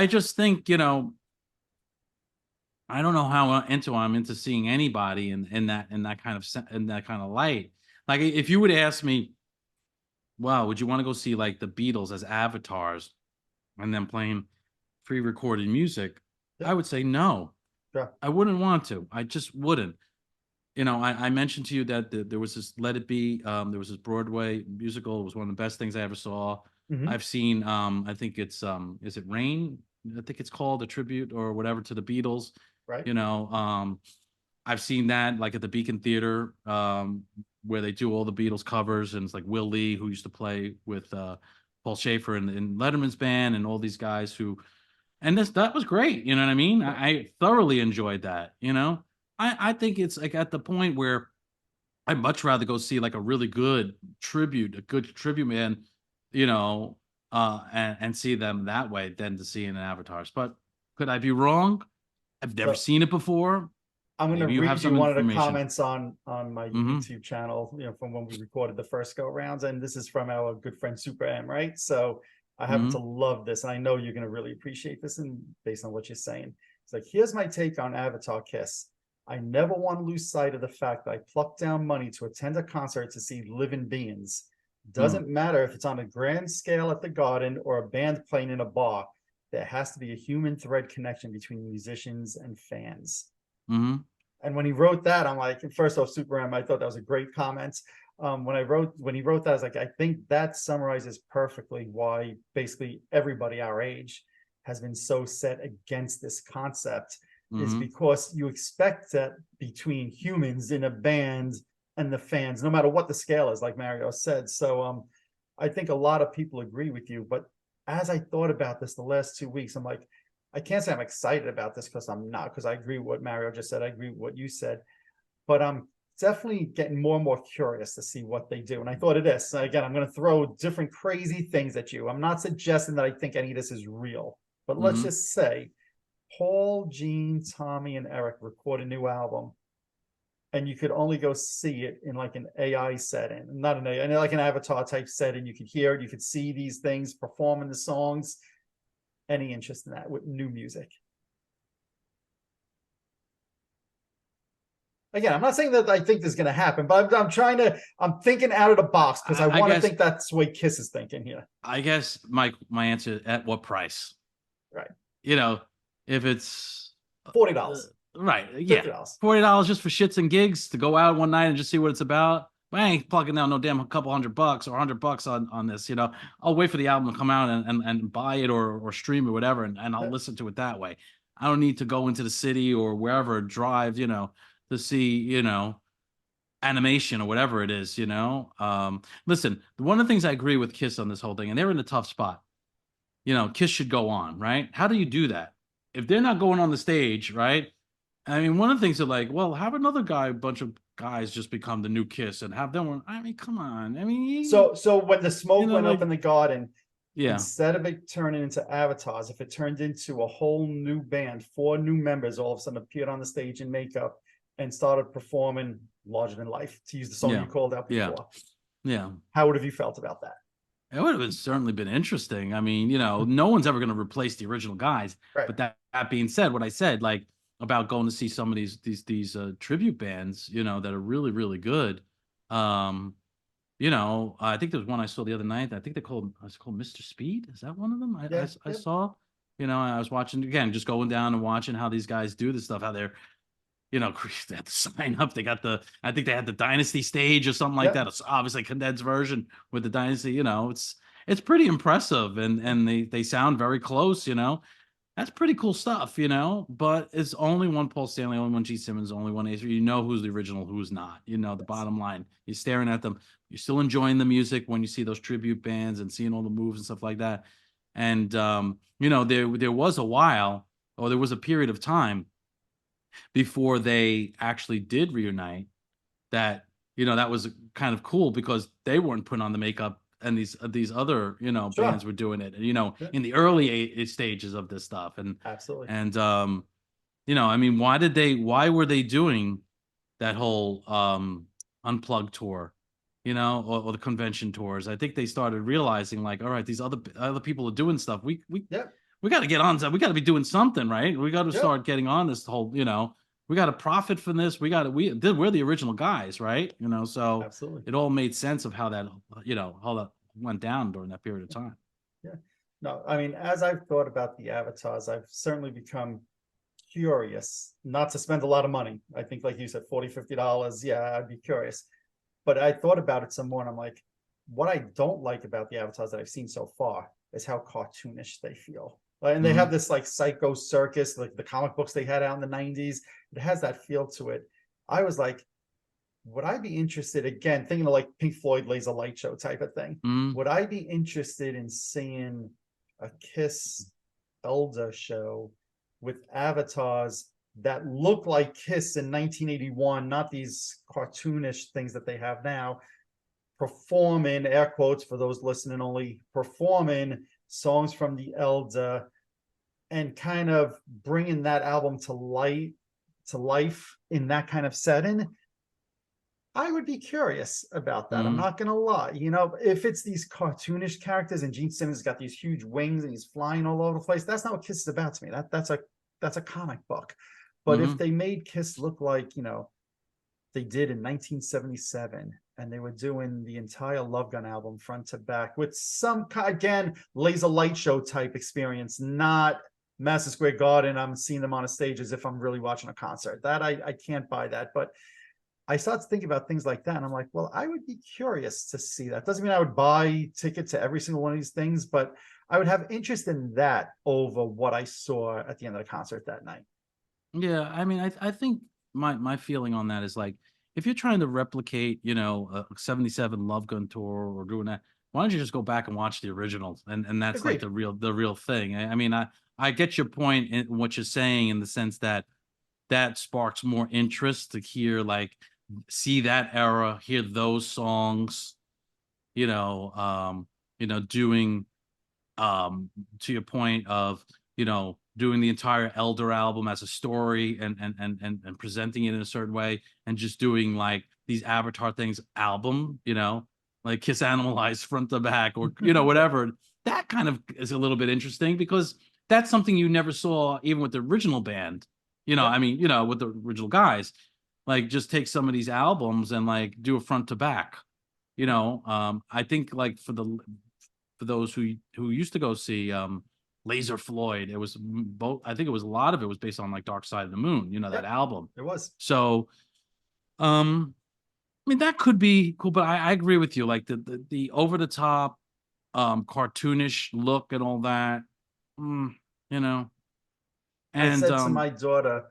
just think, you know, I don't know how I'm into seeing anybody in that kind of light. Like if you would ask me, wow, would you want to go see like the Beatles as avatars and then playing pre-recorded music? I would say no.
Yeah.
I wouldn't want to. I just wouldn't. You know, I mentioned to you that there was this Let It Be. There was this Broadway musical. It was one of the best things I ever saw. I've seen. I think it's is it Rain? I think it's called a tribute or whatever to the Beatles.
Right.
You know, I've seen that like at the Beacon Theater, where they do all the Beatles covers, and it's like Will Lee, who used to play with Paul Schaefer in Letterman's band, and all these guys who, and that was great. You know what I mean? I thoroughly enjoyed that. You know, I think it's like at the point where I'd much rather go see like a really good tribute band, you know, and see them that way than to see in an avatars. But could I be wrong? I've never seen it before.
I'm going to
Maybe you have
read you
some
one of the
information.
comments on my YouTube channel, you know, from when we recorded the first go rounds. And this is from our good friend Super M, right? So I happen to love this, and I know you're going to really appreciate this, and based on what you're saying. It's like, here's my take on Avatar Kiss. I never want to lose sight of the fact that I plucked down money to attend a concert to see living beings. Doesn't matter if it's on a grand scale at the Garden or a band playing in a bar. There has to be a human thread connection between musicians and fans. And when he wrote that, I'm like, first off, Super M, I thought that was a great comment. When he wrote that, I was like, I think that summarizes perfectly why basically everybody our age has been so set against this concept, is because you expect that between humans in a band and the fans, no matter what the scale is, like Mario said. So I think a lot of people agree with you, but as I thought about this the last 2 weeks, I'm like, I can't say I'm excited about this, because I'm not, because I agree with what Mario just said. I agree with what you said, but I'm definitely getting more and more curious to see what they do. And I thought of this. Again, I'm going to throw different crazy things at you. I'm not suggesting that I think any of this is real, but let's just say Paul, Gene, Tommy, and Eric record a new album, and you could only go see it in like an AI setting, not an AI, like an avatar type setting. You could hear it, you could see these things performing the songs. Any interest in that with new music? Again, I'm not saying that I think this is going to happen, but I'm thinking out of the box, because I want to think that's the way Kiss is thinking here.
I guess my answer, at what price?
Right.
You know, if it's
$40.
Right. Yeah. $40 just for shits and gigs to go out one night and just see what it's about. I ain't plugging down no damn couple $100 or $100 on this. You know, I'll wait for the album to come out and buy it or stream it, whatever, and I'll listen to it that way. I don't need to go into the city or wherever, drive, you know, to see, you know, animation or whatever it is, you know. Listen, one of the things I agree with Kiss on this whole thing, and they're in a tough spot. You know, Kiss should go on, right? How do you do that? If they're not going on the stage, right? I mean, one of the things that like, well, have another guy, a bunch of guys just become the new Kiss and have them. I mean, come on. I mean,
So when the
you
smoke
know,
went up
like,
in the garden,
yeah,
instead of it turning into avatars, if it turned into a whole new band, 4 new members all of a sudden appeared on the stage in makeup and started performing larger than life, to use the song
yeah,
you called out
yeah,
before,
yeah.
how would have you felt about that?
It would have been certainly been interesting. I mean, no one's ever going to replace the original guys.
Right.
But that being said, what I said, like about going to see some of these tribute bands, that are really really good. Um, I think there's one I saw the other night. I think it's called Mr. Speed. Is that one of them? I
Yeah.
I, I
Yep.
saw. I was watching again, just going down and watching how these guys do this stuff, how they're they had to sign up. I think they had the Dynasty stage or something like
Yep.
that. It's obviously a condensed version with the Dynasty. It's pretty impressive, and they sound very close. That's pretty cool stuff. But it's only one Paul Stanley, only one G Simmons, only one Ace. You know who's the original, who's not. The
Yes.
bottom line. You're staring at them. You're still enjoying the music when you see those tribute bands and seeing all the moves and stuff like that. And there was a while, or there was a period of time before they actually did reunite that that was kind of cool because they weren't putting on the makeup and these other
Sure.
bands were doing it
Yeah,
in the early stages of this stuff
absolutely.
and I mean why were they doing that whole unplugged tour or the convention tours. I think they started realizing like, all right, these other people are doing stuff.
Yep.
We got to get on. We got to be doing something, right? We got to
Yep.
start getting on this whole. We got to profit from this. We're the original guys, right? So
Absolutely.
it all made sense of how that went down during that period of time.
Yeah. No, I mean, as I've thought about the avatars, I've certainly become curious, not to spend a lot of money. I think, like you said, $40, $50. Yeah, I'd be curious. But I thought about it some more and I'm like, what I don't like about the avatars that I've seen so far is how cartoonish they feel. And they have
Mm-hmm.
this like psycho circus, like the comic books they had out in the 90s. It has that feel to it. I was like, would I be interested, again, thinking of like Pink Floyd Laser Light Show type of thing?
Mm-hmm.
Would I be interested in seeing a Kiss Elder show with avatars that look like Kiss in 1981, not these cartoonish things that they have now, performing, air quotes for those listening only, performing songs from the Elder and kind of bringing that album to life in that kind of setting? I would be curious about that. I'm
Mm-hmm.
not gonna lie. If it's these cartoonish characters and Gene Simmons got these huge wings and he's flying all over the place, that's not what Kiss is about to me. That's a comic book. But if
Mm-hmm.
they made Kiss look like, they did in 1977, and they were doing the entire Love Gun album front to back with some again laser light show type experience, not Madison Square Garden. I'm seeing them on a stage as if I'm really watching a concert. That I can't buy that. But I start to think about things like that, and I'm like, well, I would be curious to see that. Doesn't mean I would buy tickets to every single one of these things, but I would have interest in that over what I saw at the end of the concert that night.
Yeah, I mean, I think my feeling on that is like if you're trying to replicate, a 77 Love Gun tour or doing that, why don't you just go back and watch the originals? And that's like
Agreed.
the real thing. I mean, I get your point in what you're saying in the sense that that sparks more interest to hear like see that era, hear those songs, doing to your point of doing the entire Elder album as a story and presenting it in a certain way and just doing like these Avatar things album, like Kiss Animalized front to back or whatever. That kind of is a little bit interesting because that's something you never saw even with the original band.
Yep.
I mean, with the original guys, like just take some of these albums and like do a front to back. I think like for those who used to go see Laser Floyd. It was both. I think it was a lot of it was based on like Dark Side of the Moon. That
Yep.
album.
It was.
So, I mean that could be cool, but I agree with you. Like the over the top, cartoonish look and all that. Mm, you know,
I
and
said to my daughter,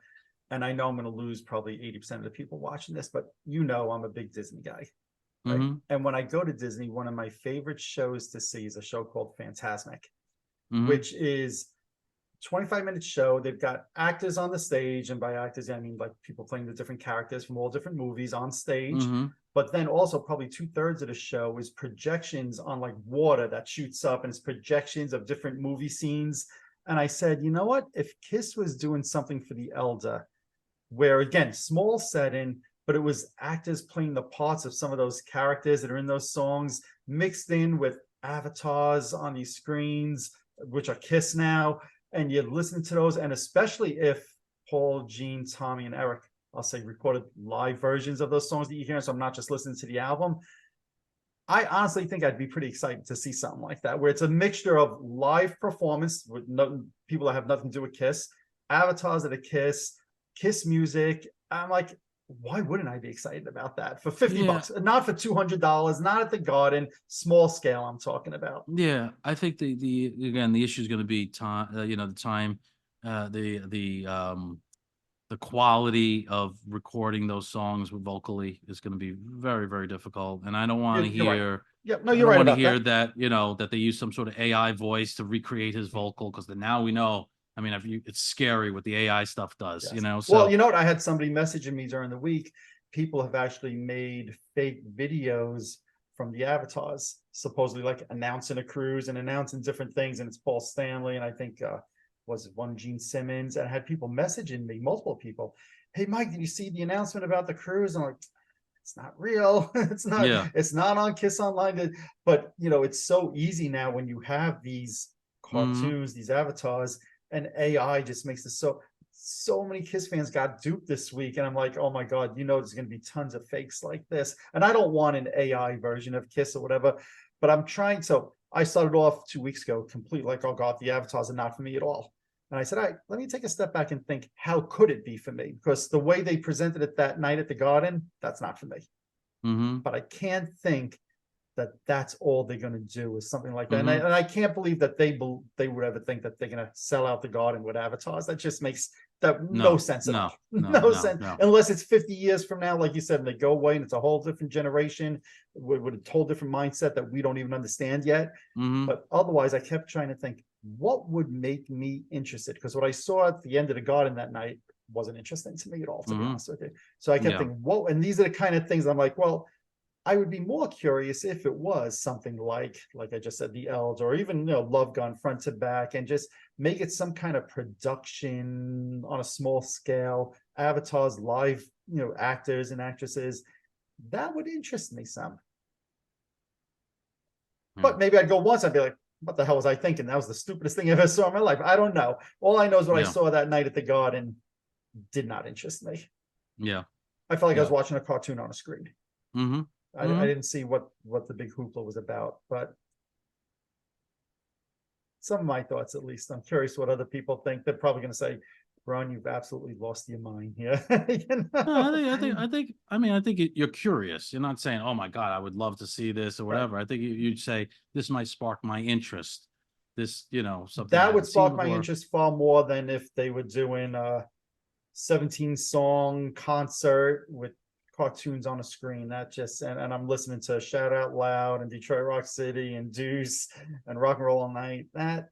and I know I'm going to lose probably 80% of the people watching this, but I'm a big Disney guy. Right.
mm-hmm,
And when I go to Disney, one of my favorite shows to see is a show called Fantasmic,
mm-hmm,
which is 25-minute show. They've got actors on the stage, and by actors I mean like people playing the different characters from all different movies on stage. But then also probably 2/3 of the show is projections on like water that shoots up, and it's projections of different movie scenes. And I said, you know what? If Kiss was doing something for the Elder, where again, small setting, but it was actors playing the parts of some of those characters that are in those songs, mixed in with avatars on these screens, which are Kiss now, and you listen to those, and especially if Paul, Gene, Tommy, and Eric, I'll say, recorded live versions of those songs that you hear, so I'm not just listening to the album. I honestly think I'd be pretty excited to see something like that, where it's a mixture of live performance with people that have nothing to do with Kiss, avatars of the Kiss music. I'm like, why wouldn't I be excited about that for $50? Not for $200, not at the Garden, small scale I'm talking about.
Yeah, I think the again, the issue is going to be time, the time, the quality of recording those songs vocally is going to be very, very difficult. And I don't want to hear,
right. Yeah, no, you're right about
that, that they use some sort of AI voice to recreate his vocal, because now we know. I mean, it's scary what the AI stuff does,
yes.
So,
well, you know what? I had somebody messaging me during the week. People have actually made fake videos from the avatars, supposedly like announcing a cruise and announcing different things. And it's Paul Stanley, and I think was it one Gene Simmons, and I had people messaging me, multiple people. Hey, Mike, did you see the announcement about the cruise? I'm like, it's not real. It's not on Kiss Online. But it's so easy now when you have these cartoons, these avatars, and AI just makes it so many Kiss fans got duped this week. And I'm like, oh my God, there's going to be tons of fakes like this. And I don't want an AI version of Kiss or whatever, but I'm trying. So I started off 2 weeks ago, complete like, oh God, the avatars are not for me at all. And I said, all right, let me take a step back and think, how could it be for me? Because the way they presented it that night at the Garden, that's not for me. But I can't think that that's all they're going to do is something like that. And I can't believe that they would ever think that they're going to sell out the Garden with avatars. That just makes no sense at all. No sense. Unless it's 50 years from now, like you said, and they go away and it's a whole different generation with a whole different mindset that we don't even understand yet. But otherwise, I kept trying to think, what would make me interested? Because what I saw at the end of the Garden that night wasn't interesting to me at all, to be honest with you. So I kept thinking, whoa, and these are the kind of things I'm like, well, I would be more curious if it was something like I just said, the Elves, or even Love Gun front to back, and just make it some kind of production on a small scale, avatars, live, actors and actresses. That would interest me some. But maybe I'd go once, I'd be like, what the hell was I thinking? That was the stupidest thing I ever saw in my life. I don't know. All I know is what I saw that night at the Garden did not interest me.
Yeah.
I felt like I was watching a cartoon on a screen. I
Mm-hmm.
didn't see what the big hoopla was about, but some of my thoughts, at least. I'm curious what other people think. They're probably going to say, Brunn, you've absolutely lost your mind here. You know?
No, I think you're curious. You're not saying, "Oh my God, I would love to see this" or whatever. Right. I think you'd say this might spark my interest. This, something
that would spark my interest far more than if they were doing a 17-song concert with cartoons on a screen. That just and I'm listening to Shout Out Loud and Detroit Rock City and Deuce and Rock and Roll All Night. That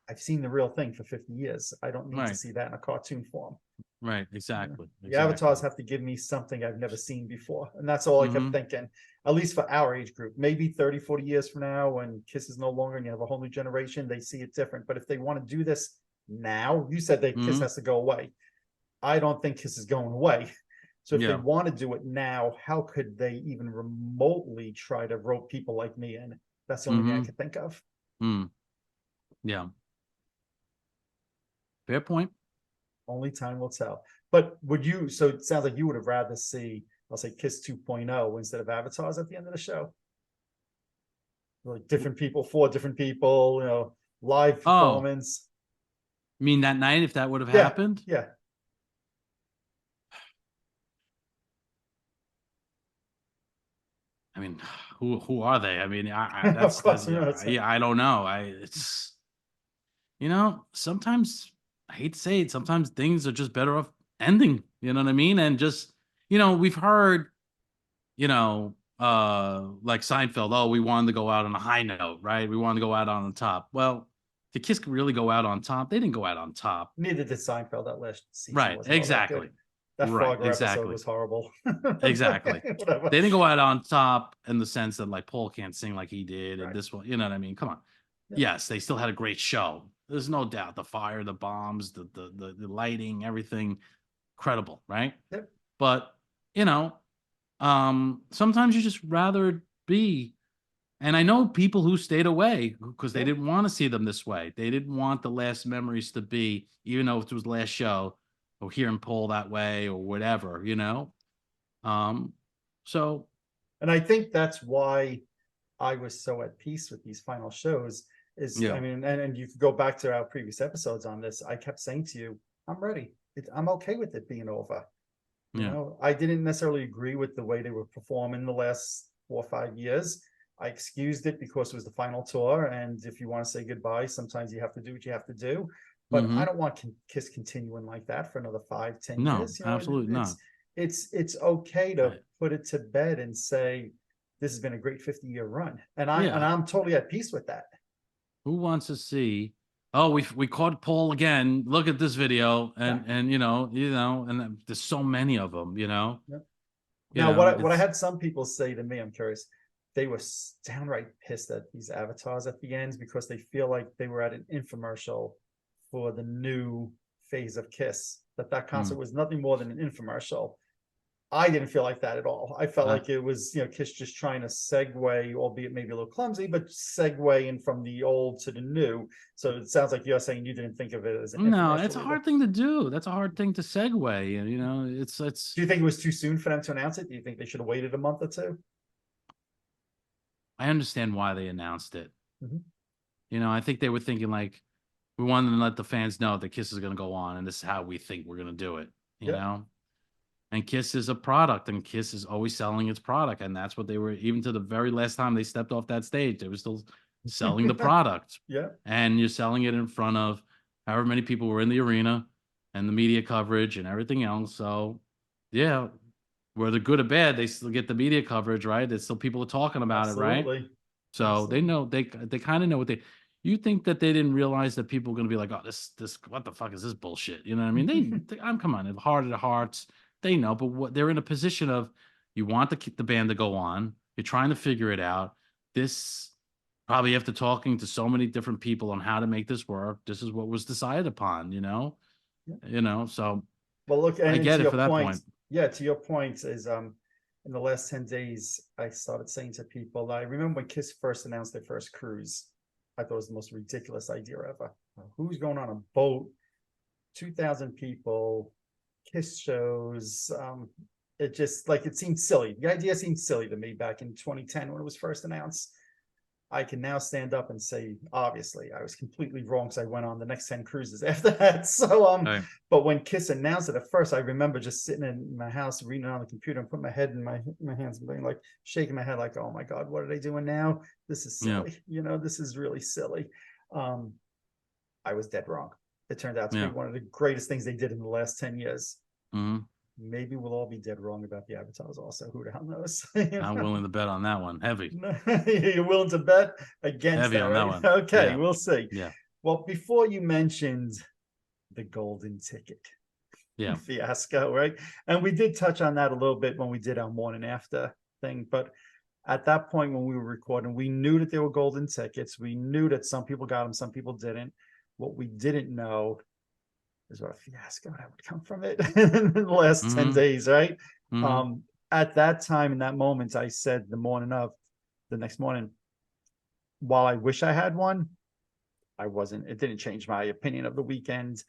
I've seen the real thing for 50 years. I don't need to see that in a cartoon form.
Right, exactly.
The avatars have to give me something I've never seen before. And that's all I kept thinking, at least for our age group. Maybe 30, 40 years from now, when Kiss is no longer and you have a whole new generation, they see it different. But if they want to do this now, you said that Kiss has to go away. I don't think Kiss is going away. So if they want to do it now, how could they even remotely try to rope people like me in? That's the only thing I could think of.
Yeah. Fair point.
Only time will tell. But so it sounds like you would have rather see, I'll say, Kiss 2.0 instead of avatars at the end of the show. Like different people, 4 different people, live performance.
You mean that night, if that would have happened?
Yeah.
I mean, who are they? I mean, I don't know. It's sometimes I hate to say it, sometimes things are just better off ending. You know what I mean? And just we've heard, like Seinfeld. Oh, we wanted to go out on a high note, right? We wanted to go out on the top. Well, did Kiss really go out on top? They didn't go out on top.
Neither did Seinfeld. That last season
Right.
wasn't all that
Exactly.
good. That
Right.
Frogger episode
Exactly.
was horrible.
Exactly.
Whatever.
They didn't go out on top in the sense that like Paul can't sing like he did, and
Right.
this one, you know what I mean? Come on.
Yeah.
Yes, they still had a great show. There's no doubt. The fire, the bombs, the lighting, everything, incredible, right?
Yep.
But you know, sometimes you just rather be. And I know people who stayed away because they
Yeah.
didn't want to see them this way. They didn't want the last memories to be, even though it was last show, or hearing Paul that way or whatever, you know. So
And I think that's why I was so at peace with these final shows. Is
Yeah.
I mean, and you could go back to our previous episodes on this. I kept saying to you, I'm ready. I'm okay with it being over. You
Yeah.
know, I didn't necessarily agree with the way they were performing the last 4 or 5 years. I excused it because it was the final tour, and if you want to say goodbye, sometimes you have to do what you have to do. But I
Mhm.
don't want Kiss continuing like that for another 5, 10
No,
years. You know,
absolutely not.
it's okay to
Right.
put it to bed and say this has been a great 50-year run, and
Yeah.
I'm totally at peace with that.
Who wants to see? Oh, we caught Paul again. Look at this video,
Yeah.
and and there's so many of them.
Yep.
You
Now,
know,
what I
it's
had some people say to me, I'm curious, they were downright pissed at these avatars at the ends because they feel like they were at an infomercial for the new phase of Kiss. That concert
mm,
was nothing more than an infomercial. I didn't feel like that at all. I felt
uh,
like it was, Kiss just trying to segue, albeit maybe a little clumsy, but segue in from the old to the new. So it sounds like you're saying you didn't think of it as an
no, it's a
infomercial either.
hard thing to do. That's a hard thing to segue. And
Do you think it was too soon for them to announce it? Do you think they should have waited a month or two?
I understand why they announced it.
Mhm.
I think they were thinking like we wanted to let the fans know that Kiss is going to go on, and this is how we think we're going to do it. You
Yep.
know, and Kiss is a product, and Kiss is always selling its product, and that's what they were. Even to the very last time they stepped off that stage, they were still selling the product.
Yeah.
And you're selling it in front of however many people were in the arena, and the media coverage and everything else. So, yeah, whether good or bad, they still get the media coverage, right? There's still people are talking about it, right?
Absolutely.
So they know they kind of know what they. You think that they didn't realize that people are going to be like, oh, this, what the fuck is this bullshit? You know what I mean? I'm come on, in the heart of their hearts, they know. But what they're in a position of, you want the band to go on. You're trying to figure it out. This probably after talking to so many different people on how to make this work, this is what was decided upon.
Yeah.
So
Well, look,
I
and
get
to
it
your
for that
point,
point.
yeah, to your point is in the last 10 days, I started saying to people, I remember when Kiss first announced their first cruise, I thought it was the most ridiculous idea ever. Who's going on a boat? 2,000 people, Kiss shows. It just like it seemed silly. The idea seemed silly to me back in 2010 when it was first announced. I can now stand up and say, obviously, I was completely wrong because I went on the next 10 cruises after that. So,
Right.
but when Kiss announced it at first, I remember just sitting in my house reading it on the computer and putting my head in my hands and being like, shaking my head, like, oh my God, what are they doing now? This is
Yeah.
silly. This is really silly. I was dead wrong. It turned out to
Yeah.
be one of the greatest things they did in the last 10 years.
Hmm.
Maybe we'll all be dead wrong about the avatars also. Who the hell knows?
I'm willing to bet on that one. Heavy.
You're willing to bet against
Heavy
that,
on that
right?
one.
Okay,
Yeah.
we'll see.
Yeah.
Well, before you mentioned the golden ticket
Yeah.
fiasco, right? And we did touch on that a little bit when we did our morning after thing. But at that point when we were recording, we knew that there were golden tickets. We knew that some people got them, some people didn't. What we didn't know is what a fiasco that would come from it in the last 10 days, right? At that time, in that moment, I said the next morning, while I wish I had one, it didn't change my opinion of the weekend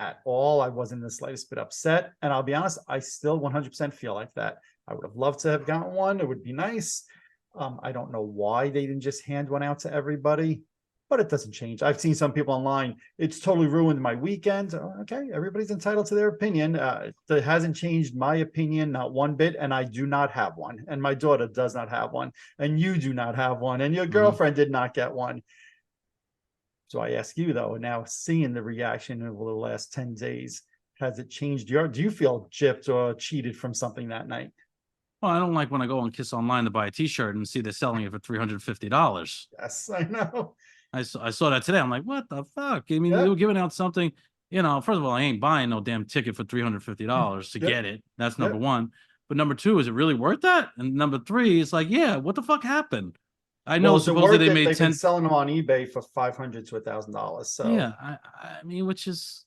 at all. I wasn't the slightest bit upset. And I'll be honest, I still 100% feel like that. I would have loved to have gotten one. It would be nice. I don't know why they didn't just hand one out to everybody, but it doesn't change. I've seen some people online. It's totally ruined my weekend. Okay, everybody's entitled to their opinion. That hasn't changed my opinion, not one bit. And I do not have one. And my daughter does not have one. And you do not have one. And your girlfriend did not get one. So I ask you though, now seeing the reaction over the last 10 days, has it changed do you feel gypped or cheated from something that night?
Well, I don't like when I go on Kiss Online to buy a T-shirt and see they're selling it for $350.
Yes, I know.
I saw that today. I'm like, what the fuck? I mean,
Yeah.
they were giving out something. First of all, I ain't buying no damn ticket for $350 to
Yep.
get it. That's number
Yep.
one. But number two, is it really worth that? And number three, it's like, yeah, what the fuck happened? I
Well,
know
is it
supposedly
worth
they
it?
made
They've been
10.
selling them on eBay for $500 to $1,000. So,
Yeah, I mean, which is,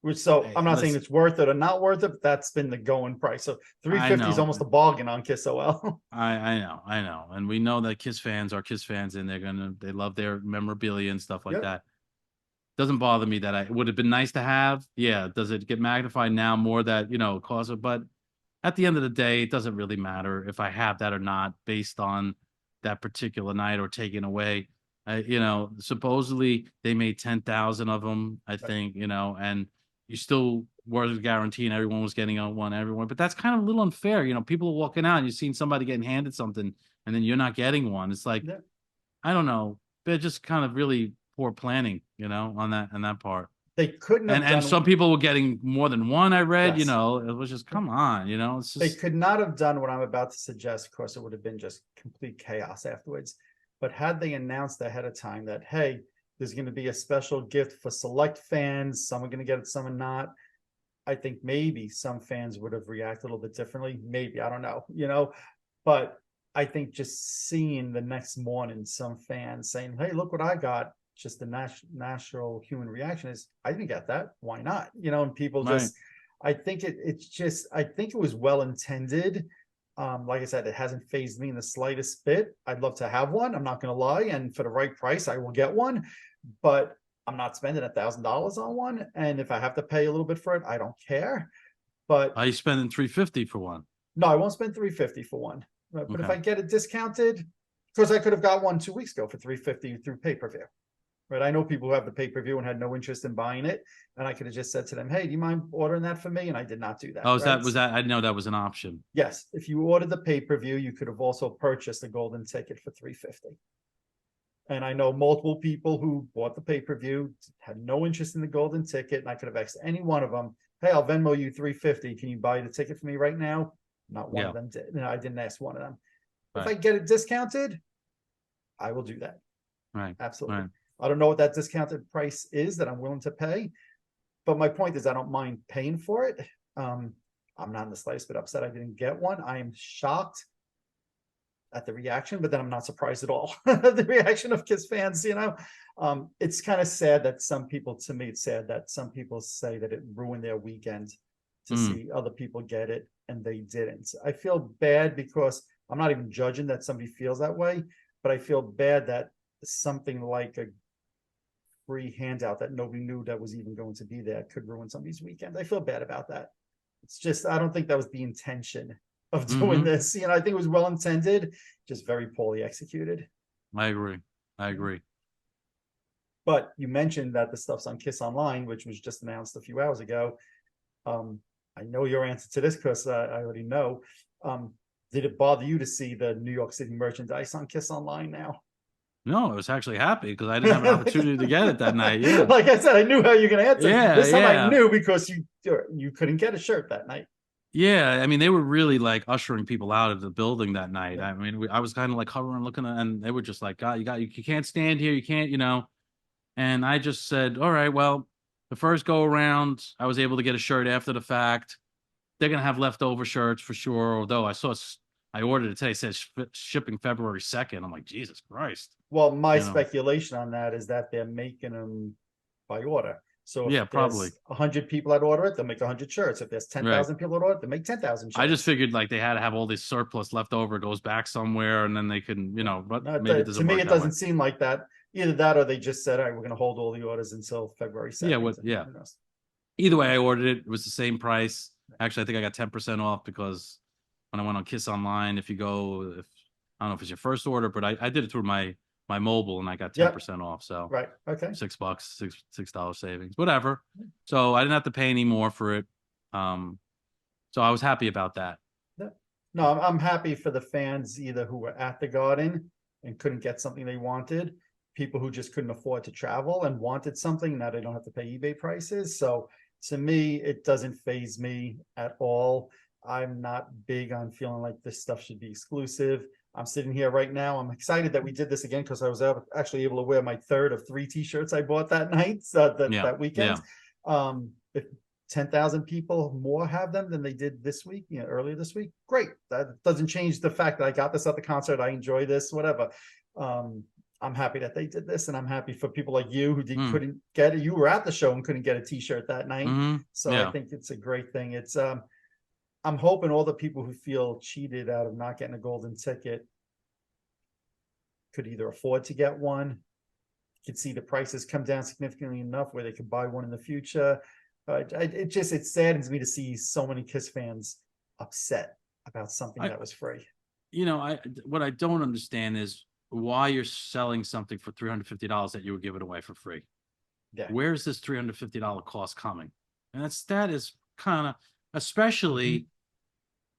I'm not saying
listen,
it's worth it or not worth it, but that's been the going price. So
I
350 is
know.
almost a bargain on Kiss OL.
I know, and we know that Kiss fans are Kiss fans, and they love their memorabilia and stuff like
Yep.
that. Doesn't bother me that it would have been nice to have. Yeah, does it get magnified now more that it costs it? But at the end of the day, it doesn't really matter if I have that or not, based on that particular night or taken away. Supposedly they made 10,000 of them, I
Right.
think, and you still were guaranteeing everyone was getting on one, everyone. But that's kind of a little unfair. People are walking out and you're seeing somebody getting handed something and then you're not getting one. It's like,
Yep.
I don't know. They're just kind of really poor planning, on that part.
They couldn't have
And
done.
some people were getting more than one, I read,
Yes.
it was just, come on, it's
They
just,
could not have done what I'm about to suggest. Of course, it would have been just complete chaos afterwards. But had they announced ahead of time that, hey, there's going to be a special gift for select fans, some are going to get it, some are not, I think maybe some fans would have reacted a little bit differently. Maybe, I don't know, but I think just seeing the next morning some fans saying, hey, look what I got. Just the natural human reaction is, I didn't get that. Why not? And people
right.
just, I think I think it was well intended. Like I said, it hasn't fazed me in the slightest bit. I'd love to have one. I'm not going to lie. And for the right price, I will get one. But I'm not spending $1,000 on one. And if I have to pay a little bit for it, I don't care. But
Are you spending 350 for one?
no, I won't spend 350 for one. But if
Okay.
I get it discounted, because I could have got one 2 weeks ago for 350 through pay-per-view. Right. I know people who have the pay-per-view and had no interest in buying it. And I could have just said to them, hey, do you mind ordering that for me? And I did not do that.
Oh,
Right.
was that, I didn't know that was an option.
Yes. If you ordered the pay-per-view, you could have also purchased a golden ticket for 350. And I know multiple people who bought the pay-per-view, had no interest in the golden ticket. And I could have asked any one of them, hey, I'll Venmo you 350. Can you buy the ticket for me right now? Not one
Yeah.
of them did. No, I didn't ask one of them. If I
Right.
get it discounted, I will do that.
Right.
Absolutely.
Right.
I don't know what that discounted price is that I'm willing to pay, but my point is I don't mind paying for it. I'm not in the slightest bit upset I didn't get one. I am shocked at the reaction, but then I'm not surprised at all. The reaction of Kiss fans, it's kind of sad that to me, it's sad that some people say that it ruined their weekend to see other people get it and they didn't. I feel bad because I'm not even judging that somebody feels that way, but I feel bad that something like a free handout that nobody knew that was even going to be there could ruin somebody's weekend. I feel bad about that. It's just, I don't think that was the intention of doing this. I think it was well intended, just very poorly executed.
I agree. I agree.
But you mentioned that the stuff's on Kiss Online, which was just announced a few hours ago. I know your answer to this because I already know. Did it bother you to see the New York City merchandise on Kiss Online now?
No, I was actually happy because I didn't have an opportunity to get it that night. Yeah.
Like I said, I knew how you're going to answer.
Yeah.
This time I
Yeah.
knew because you couldn't get a shirt that night.
Yeah, I mean, they were really like ushering people out of the building that night.
Yeah.
I mean, I was kind of like hovering, looking, and they were just like, "God, you can't stand here, you can't." And I just said, "All right, well, the first go around, I was able to get a shirt after the fact. They're gonna have leftover shirts for sure." Although I ordered it today, it says shipping February 2nd. I'm like, Jesus Christ,
Well, my
you know?
speculation on that is that they're making them by order. So if
Yeah, probably.
there's 100 people that order it, they'll make 100 shirts. If there's
Right.
10,000 people that order it, they'll make 10,000
I just
shirts.
figured like they had to have all this surplus left over, goes back somewhere, and then they can, but maybe it
To
doesn't
me,
work
it
that way.
doesn't seem like that. Either that or they just said, all right, we're going to hold all the orders until February
Yeah,
2nd.
yeah.
Who knows?
Either way, I ordered it. It was the same price. Actually, I think I got 10% off because when I went on Kiss Online, if I don't know if it's your first order, but I did it through my mobile and I got 10% off. So
Right. Okay.
$6, $6 savings, whatever. So I didn't have to pay any more for it. So I was happy about that.
No, I'm happy for the fans either who were at the Garden and couldn't get something they wanted, people who just couldn't afford to travel and wanted something. Now they don't have to pay eBay prices. So to me, it doesn't faze me at all. I'm not big on feeling like this stuff should be exclusive. I'm sitting here right now. I'm excited that we did this again because I was actually able to wear my third of 3 t-shirts I bought that night, that weekend. If 10,000 people more have them than they did this week, earlier this week, great. That doesn't change the fact that I got this at the concert. I enjoy this, whatever. I'm happy that they did this, and I'm happy for people like you who couldn't get it. You were at the show and couldn't get a t-shirt that night. So I think it's a great thing. It's I'm hoping all the people who feel cheated out of not getting a golden ticket could either afford to get one, could see the prices come down significantly enough where they could buy one in the future. It saddens me to see so many Kiss fans upset about something that was free.
What I don't understand is why you're selling something for $350 that you would give it away for free.
Yeah.
Where's this $350 cost coming? And that is kind of, especially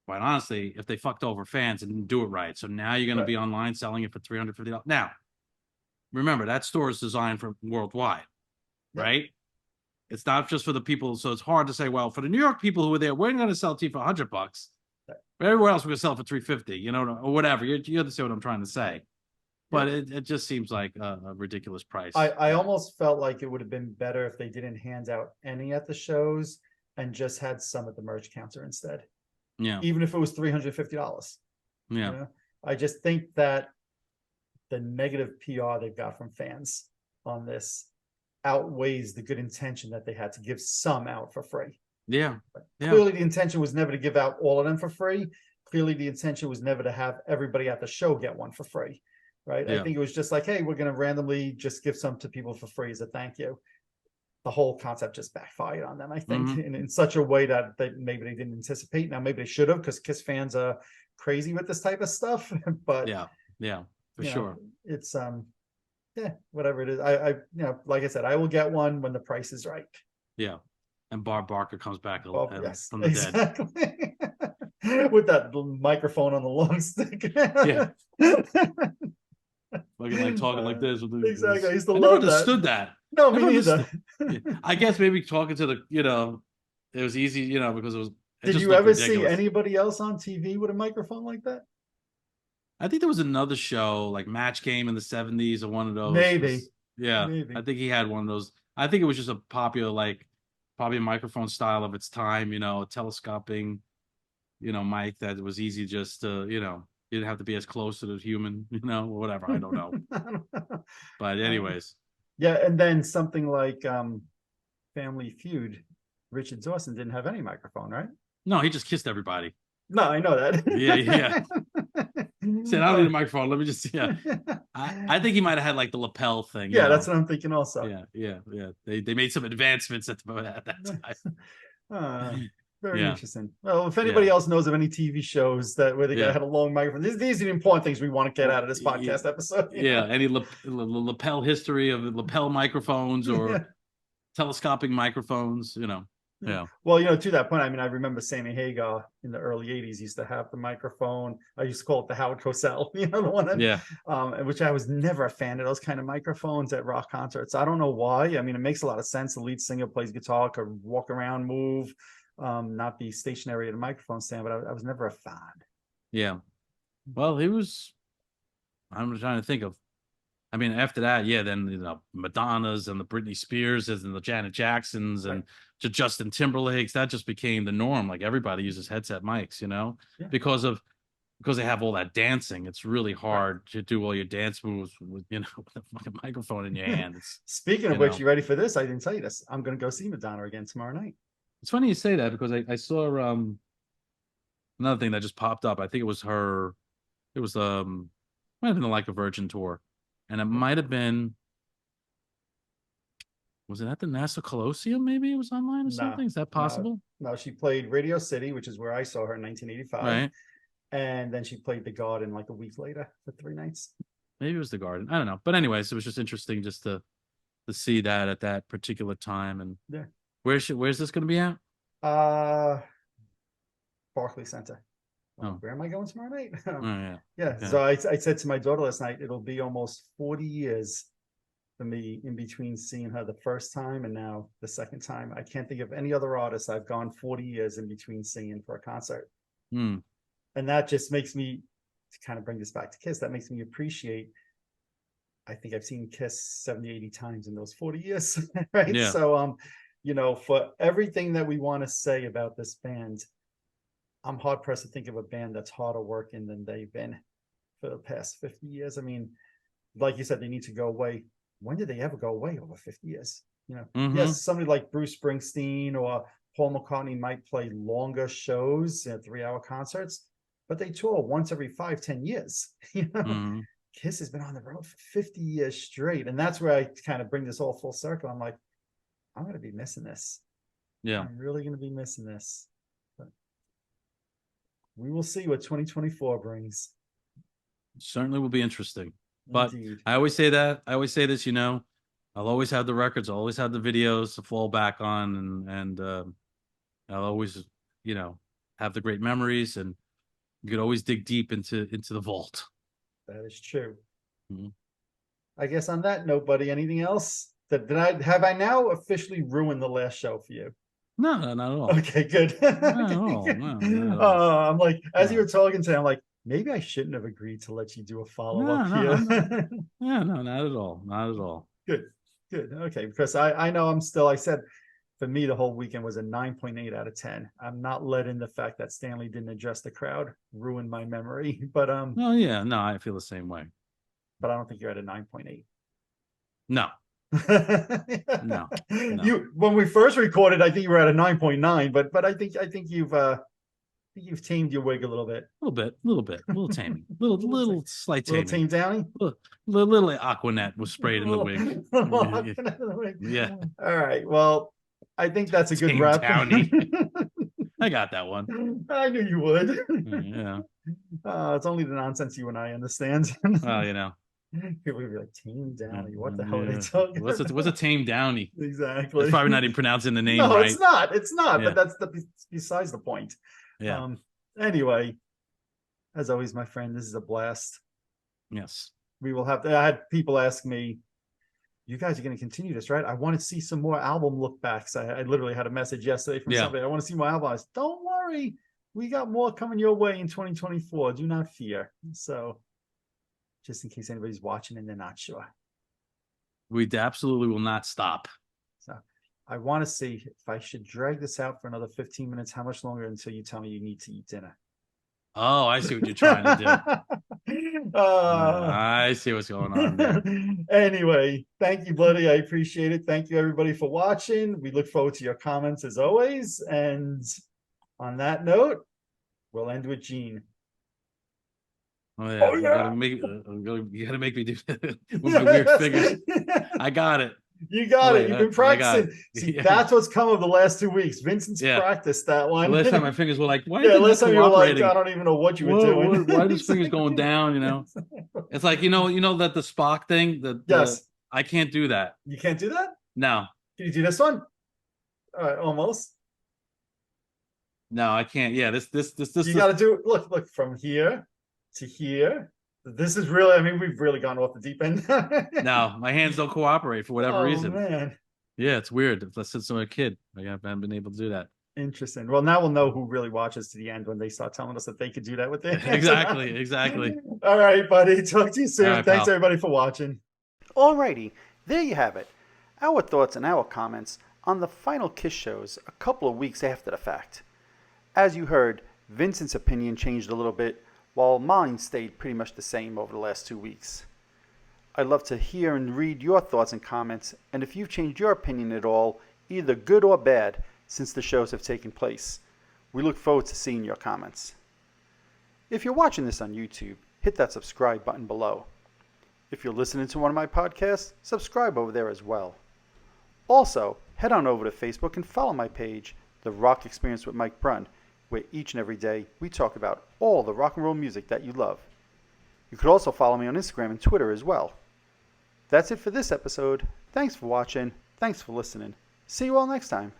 quite honestly, if they fucked over fans and didn't do it right. So now you're going to be online selling it for $350. Now, remember, that store is designed for worldwide, right? It's not just for the people. So it's hard to say, well, for the New York people who were there, we're going to sell to you for $100. But everywhere else we're going to sell for $350, or whatever. You understand what I'm trying to say. But it just seems like a ridiculous price.
I almost felt like it would have been better if they didn't hand out any at the shows and just had some at the merch counter instead.
Yeah.
Even if it was $350.
Yeah.
I just think that the negative PR they've got from fans on this outweighs the good intention that they had to give some out for free.
Yeah.
Clearly the intention was never to give out all of them for free. Clearly the intention was never to have everybody at the show get one for free. Right. I think it was just like, hey, we're going to randomly just give some to people for free as a thank you. The whole concept just backfired on them, I think, in such a way that maybe they didn't anticipate. Now, maybe they should have, because Kiss fans are crazy with this type of stuff. But
for sure.
It's whatever it is. I like I said, I will get one when the price is right.
Yeah. And Bob Barker comes back from the
dead. With that microphone on the long stick.
Like talking like this.
Exactly. I used to
I
love
never understood that.
No, me neither.
I guess maybe talking to it was easy, because it was.
Did you ever see anybody else on TV with a microphone like that?
I think there was another show, like Match Game in the 70s, or one of those.
Maybe.
Maybe. I think he had one of those. I think it was just a popular, probably a microphone style of its time, a telescoping, mic that was easy just to, you didn't have to be as close to the human, or whatever. I don't know. But anyways.
And then something like Family Feud, Richard Dawson didn't have any microphone, right?
No, he just kissed everybody.
No, I know that.
Yeah. Said, I don't need a microphone. Let me just, I think he might have had the lapel thing.
Yeah, that's what I'm thinking also.
Yeah. They made some advancements at that
time. Very interesting. Well, if anybody else knows of any TV shows where they had a long microphone, these are the important things we want to get out of this podcast episode.
Any lapel history of lapel microphones or telescoping microphones, Yeah.
Well, to that point, I remember Sammy Hagar in the early 80s used to have the microphone. I used to call it the Howard Cosell, the one that, which I was never a fan of those kind of microphones at rock concerts. I don't know why. It makes a lot of sense. The lead singer plays guitar, could walk around, move, not be stationary at a microphone stand, but I was never a fan.
Yeah. Well, I'm trying to think of, after that, then Madonna's and the Britney Spears and the Janet Jacksons and Justin Timberlake's, that just became the norm. Like everybody uses headset mics, because they have all that dancing. It's really hard to do all your dance moves with with a fucking microphone in your hand.
Speaking of which, you ready for this? I didn't tell you this. I'm going to go see Madonna again tomorrow night.
It's funny you say that, because I saw another thing that just popped up. I think it was her. It was might have been the Like a Virgin tour. And it might have been, was it at the Nassau Colosseum? Maybe it was online or something. Is that possible?
No, she played Radio City, which is where I saw her in 1985.
Right.
And then she played the Garden a week later for 3 nights.
Maybe it was the Garden. I don't know. But anyways, it was just interesting just to see that at that particular time. And where's this going to be at?
Barclays Center. Where am I going tomorrow night?
Okay.
So I said to my daughter last night, it'll be almost 40 years for me in between seeing her the first time and now the second time. I can't think of any other artist I've gone 40 years in between singing for a concert. And that just makes me to kind of bring this back to Kiss, that makes me appreciate. I think I've seen Kiss 70, 80 times in those 40 years, right?
Yeah.
So, for everything that we want to say about this band, I'm hard pressed to think of a band that's harder working than they've been for the past 50 years. I mean, like you said, they need to go away. When did they ever go away over 50 years? Yes, somebody like Bruce Springsteen or Paul McCartney might play longer shows, 3-hour concerts, but they tour once every 5-10 years. Kiss has been on the road for 50 years straight. And that's where I kind of bring this all full circle. I'm like, I'm going to be missing this.
Yeah.
I'm really going to be missing this. But we will see what 2024 brings.
Certainly will be interesting. But
Indeed.
I always say that. I always say this, I'll always have the records. I'll always have the videos to fall back on. And I'll always, have the great memories. And you could always dig deep into the vault.
That is true.
Mm-hmm.
I guess on that note, buddy, anything else? Have I now officially ruined the last show for you?
No, not at all.
Okay, good.
Not at all. No, not at all.
I'm like, as you were talking today, I'm like, maybe I shouldn't have agreed to let you do a follow-up here.
No, not at all. Not at all.
Good. Okay, because I know I said, for me, the whole weekend was a 9.8 out of 10. I'm not letting the fact that Stanley didn't address the crowd ruin my memory. But
Oh yeah, no, I feel the same way.
But I don't think you're at a 9.8.
No. No.
When we first recorded, I think you were at a 9.9, but I think you've tamed your wig a little bit.
A little taming, little slight taming.
Little tame downy.
Little Aquanet was sprayed in the wig. Yeah.
All right. Well, I think that's a good wrap.
I got that one.
I knew you would.
Yeah.
It's only the nonsense you and I understand.
Well,
people would be like, tame downy. What the hell are they talking
What's a tame downy?
Exactly.
It's probably not even pronouncing the name
no,
right.
It's not.
Yeah.
But that's besides the point.
Yeah.
Anyway, as always, my friend, this is a blast.
Yes.
We will have. I had people ask me, "You guys are going to continue this, right? I want to see some more album look backs." I literally had a message yesterday from somebody. I want to see more albums. Don't worry, we got more coming your way in 2024. Do not fear. So, just in case anybody's watching and they're not sure,
we absolutely will not stop.
So, I want to see if I should drag this out for another 15 minutes. How much longer until you tell me you need to eat dinner?
Oh, I see what you're trying to do. I see what's going on there.
Anyway, thank you, buddy. I appreciate it. Thank you, everybody, for watching. We look forward to your comments as always. And on that note, we'll end with Gene.
Oh yeah, you gotta make me do with my weird fingers. I got it.
You got it. You've been practicing. See, that's what's come of the last 2 weeks. Vincent's practiced that one.
Last time my fingers were like, why?
Last time you were like, I don't even know what you were doing.
Why are these fingers going down? It's like that the Spock thing.
Yes,
I can't do that.
You can't do that.
No.
Can you do this one? Almost.
No, I can't. Yeah, this.
You got to do. Look from here to here. This is really, I mean, we've really gone off the deep end.
No, my hands don't cooperate for whatever reason.
Man.
Yeah, it's weird. Since I'm a kid, I haven't been able to do that.
Interesting. Well, now we'll know who really watches to the end when they start telling us that they could do that with their hands.
Exactly.
All right, buddy. Talk to you soon.
Right,
Thanks,
pal.
everybody, for watching. All righty. There you have it. Our thoughts and our comments on the final Kiss shows a couple of weeks after the fact. As you heard, Vincent's opinion changed a little bit, while mine stayed pretty much the same over the last 2 weeks. I'd love to hear and read your thoughts and comments, and if you've changed your opinion at all, either good or bad, since the shows have taken place. We look forward to seeing your comments. If you're watching this on YouTube, hit that subscribe button below. If you're listening to one of my podcasts, subscribe over there as well. Also, head on over to Facebook and follow my page, The Rock Experience with Mike Brunn, where each and every day we talk about all the rock and roll music that you love. You could also follow me on Instagram and Twitter as well. That's it for this episode. Thanks for watching. Thanks for listening. See you all next time.